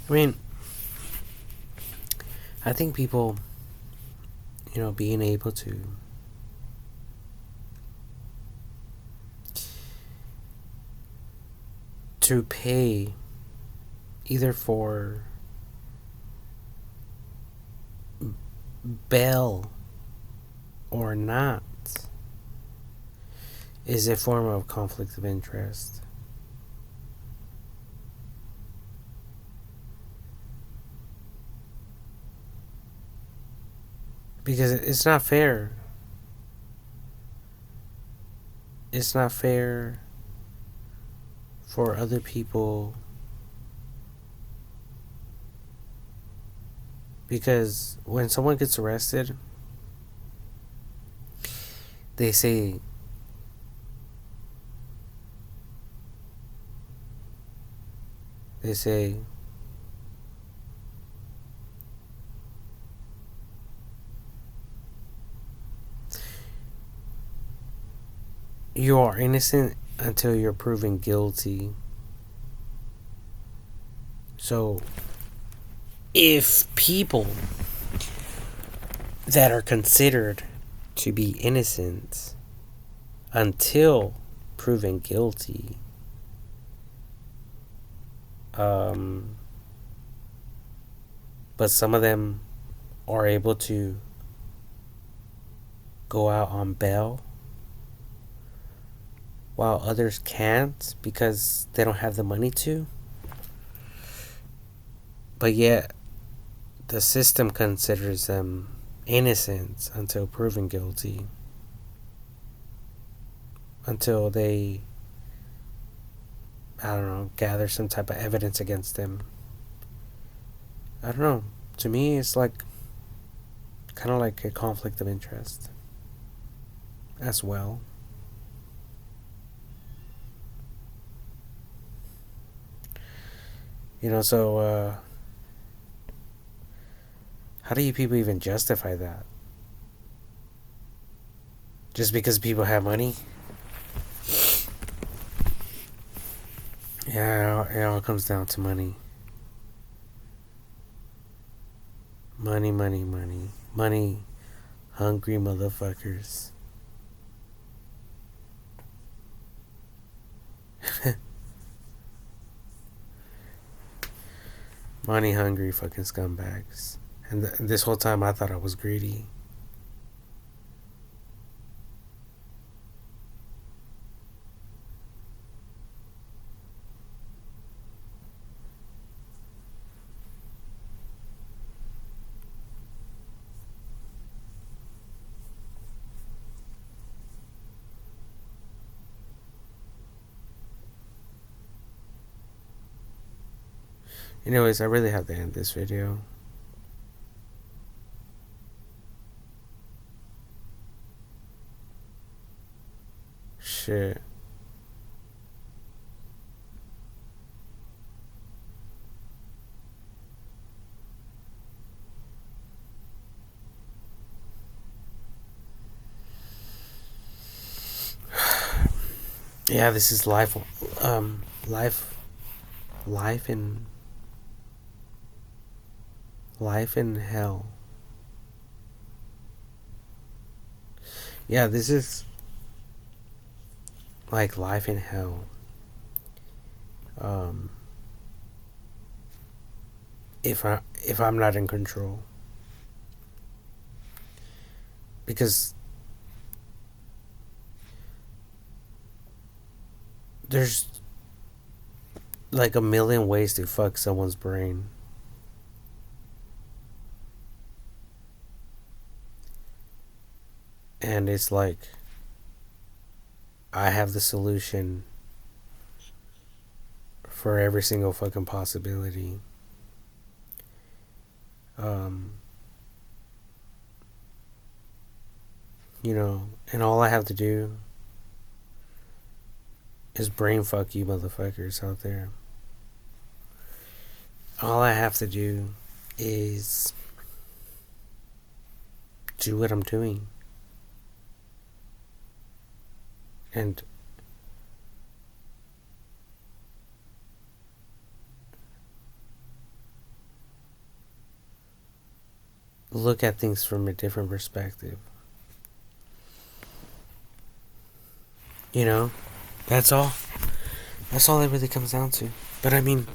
I mean, I think people, being able to pay either for bail or not is a form of conflict of interest. Because it's not fair. It's not fair for other people, because when someone gets arrested, they say they say you are innocent until you're proven guilty. So if people that are considered to be innocent until proven guilty, but some of them are able to go out on bail while others can't because they don't have the money to, but yet the system considers them innocent until proven guilty, until they, I don't know, gather some type of evidence against them. I don't know. To me, it's like kind of like a conflict of interest as well. So how do you people even justify that? Just because people have money? Yeah, it all comes down to money. Money, money, money. Money hungry motherfuckers. Money hungry fucking scumbags. And this whole time I thought I was greedy. Anyways, I really have to end this video. Shit. Yeah, this is life in hell. Yeah, this is like life in hell. If I'm not in control, because there's like a million ways to fuck someone's brain. And it's like I have the solution for every single fucking possibility. And all I have to do is brain fuck you motherfuckers out there. All I have to do is do what I'm doing. And look at things from a different perspective. You know, that's all. That's all it really comes down to. But I mean,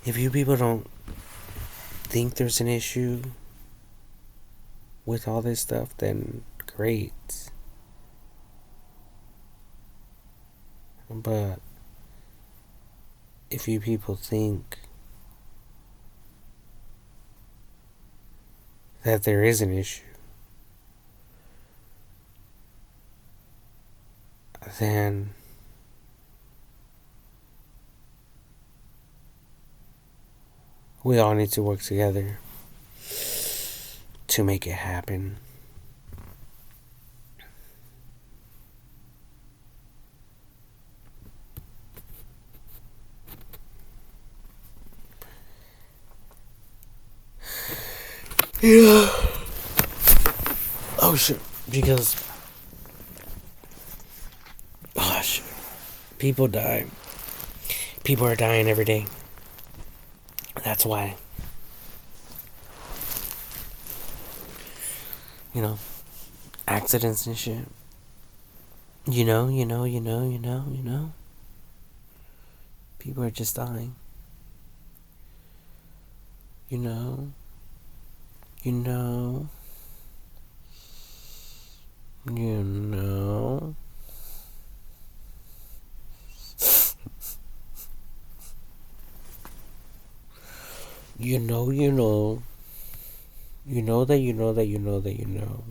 if you people don't think there's an issue with all this stuff, then great. But if you people think that there is an issue, then we all need to work together to make it happen. Yeah. Oh shit. Because oh shit. People die. People are dying every day. That's why. You know, accidents and shit. You know. People are just dying. You know. You know. You know. You know. You know that you know that you know that you know.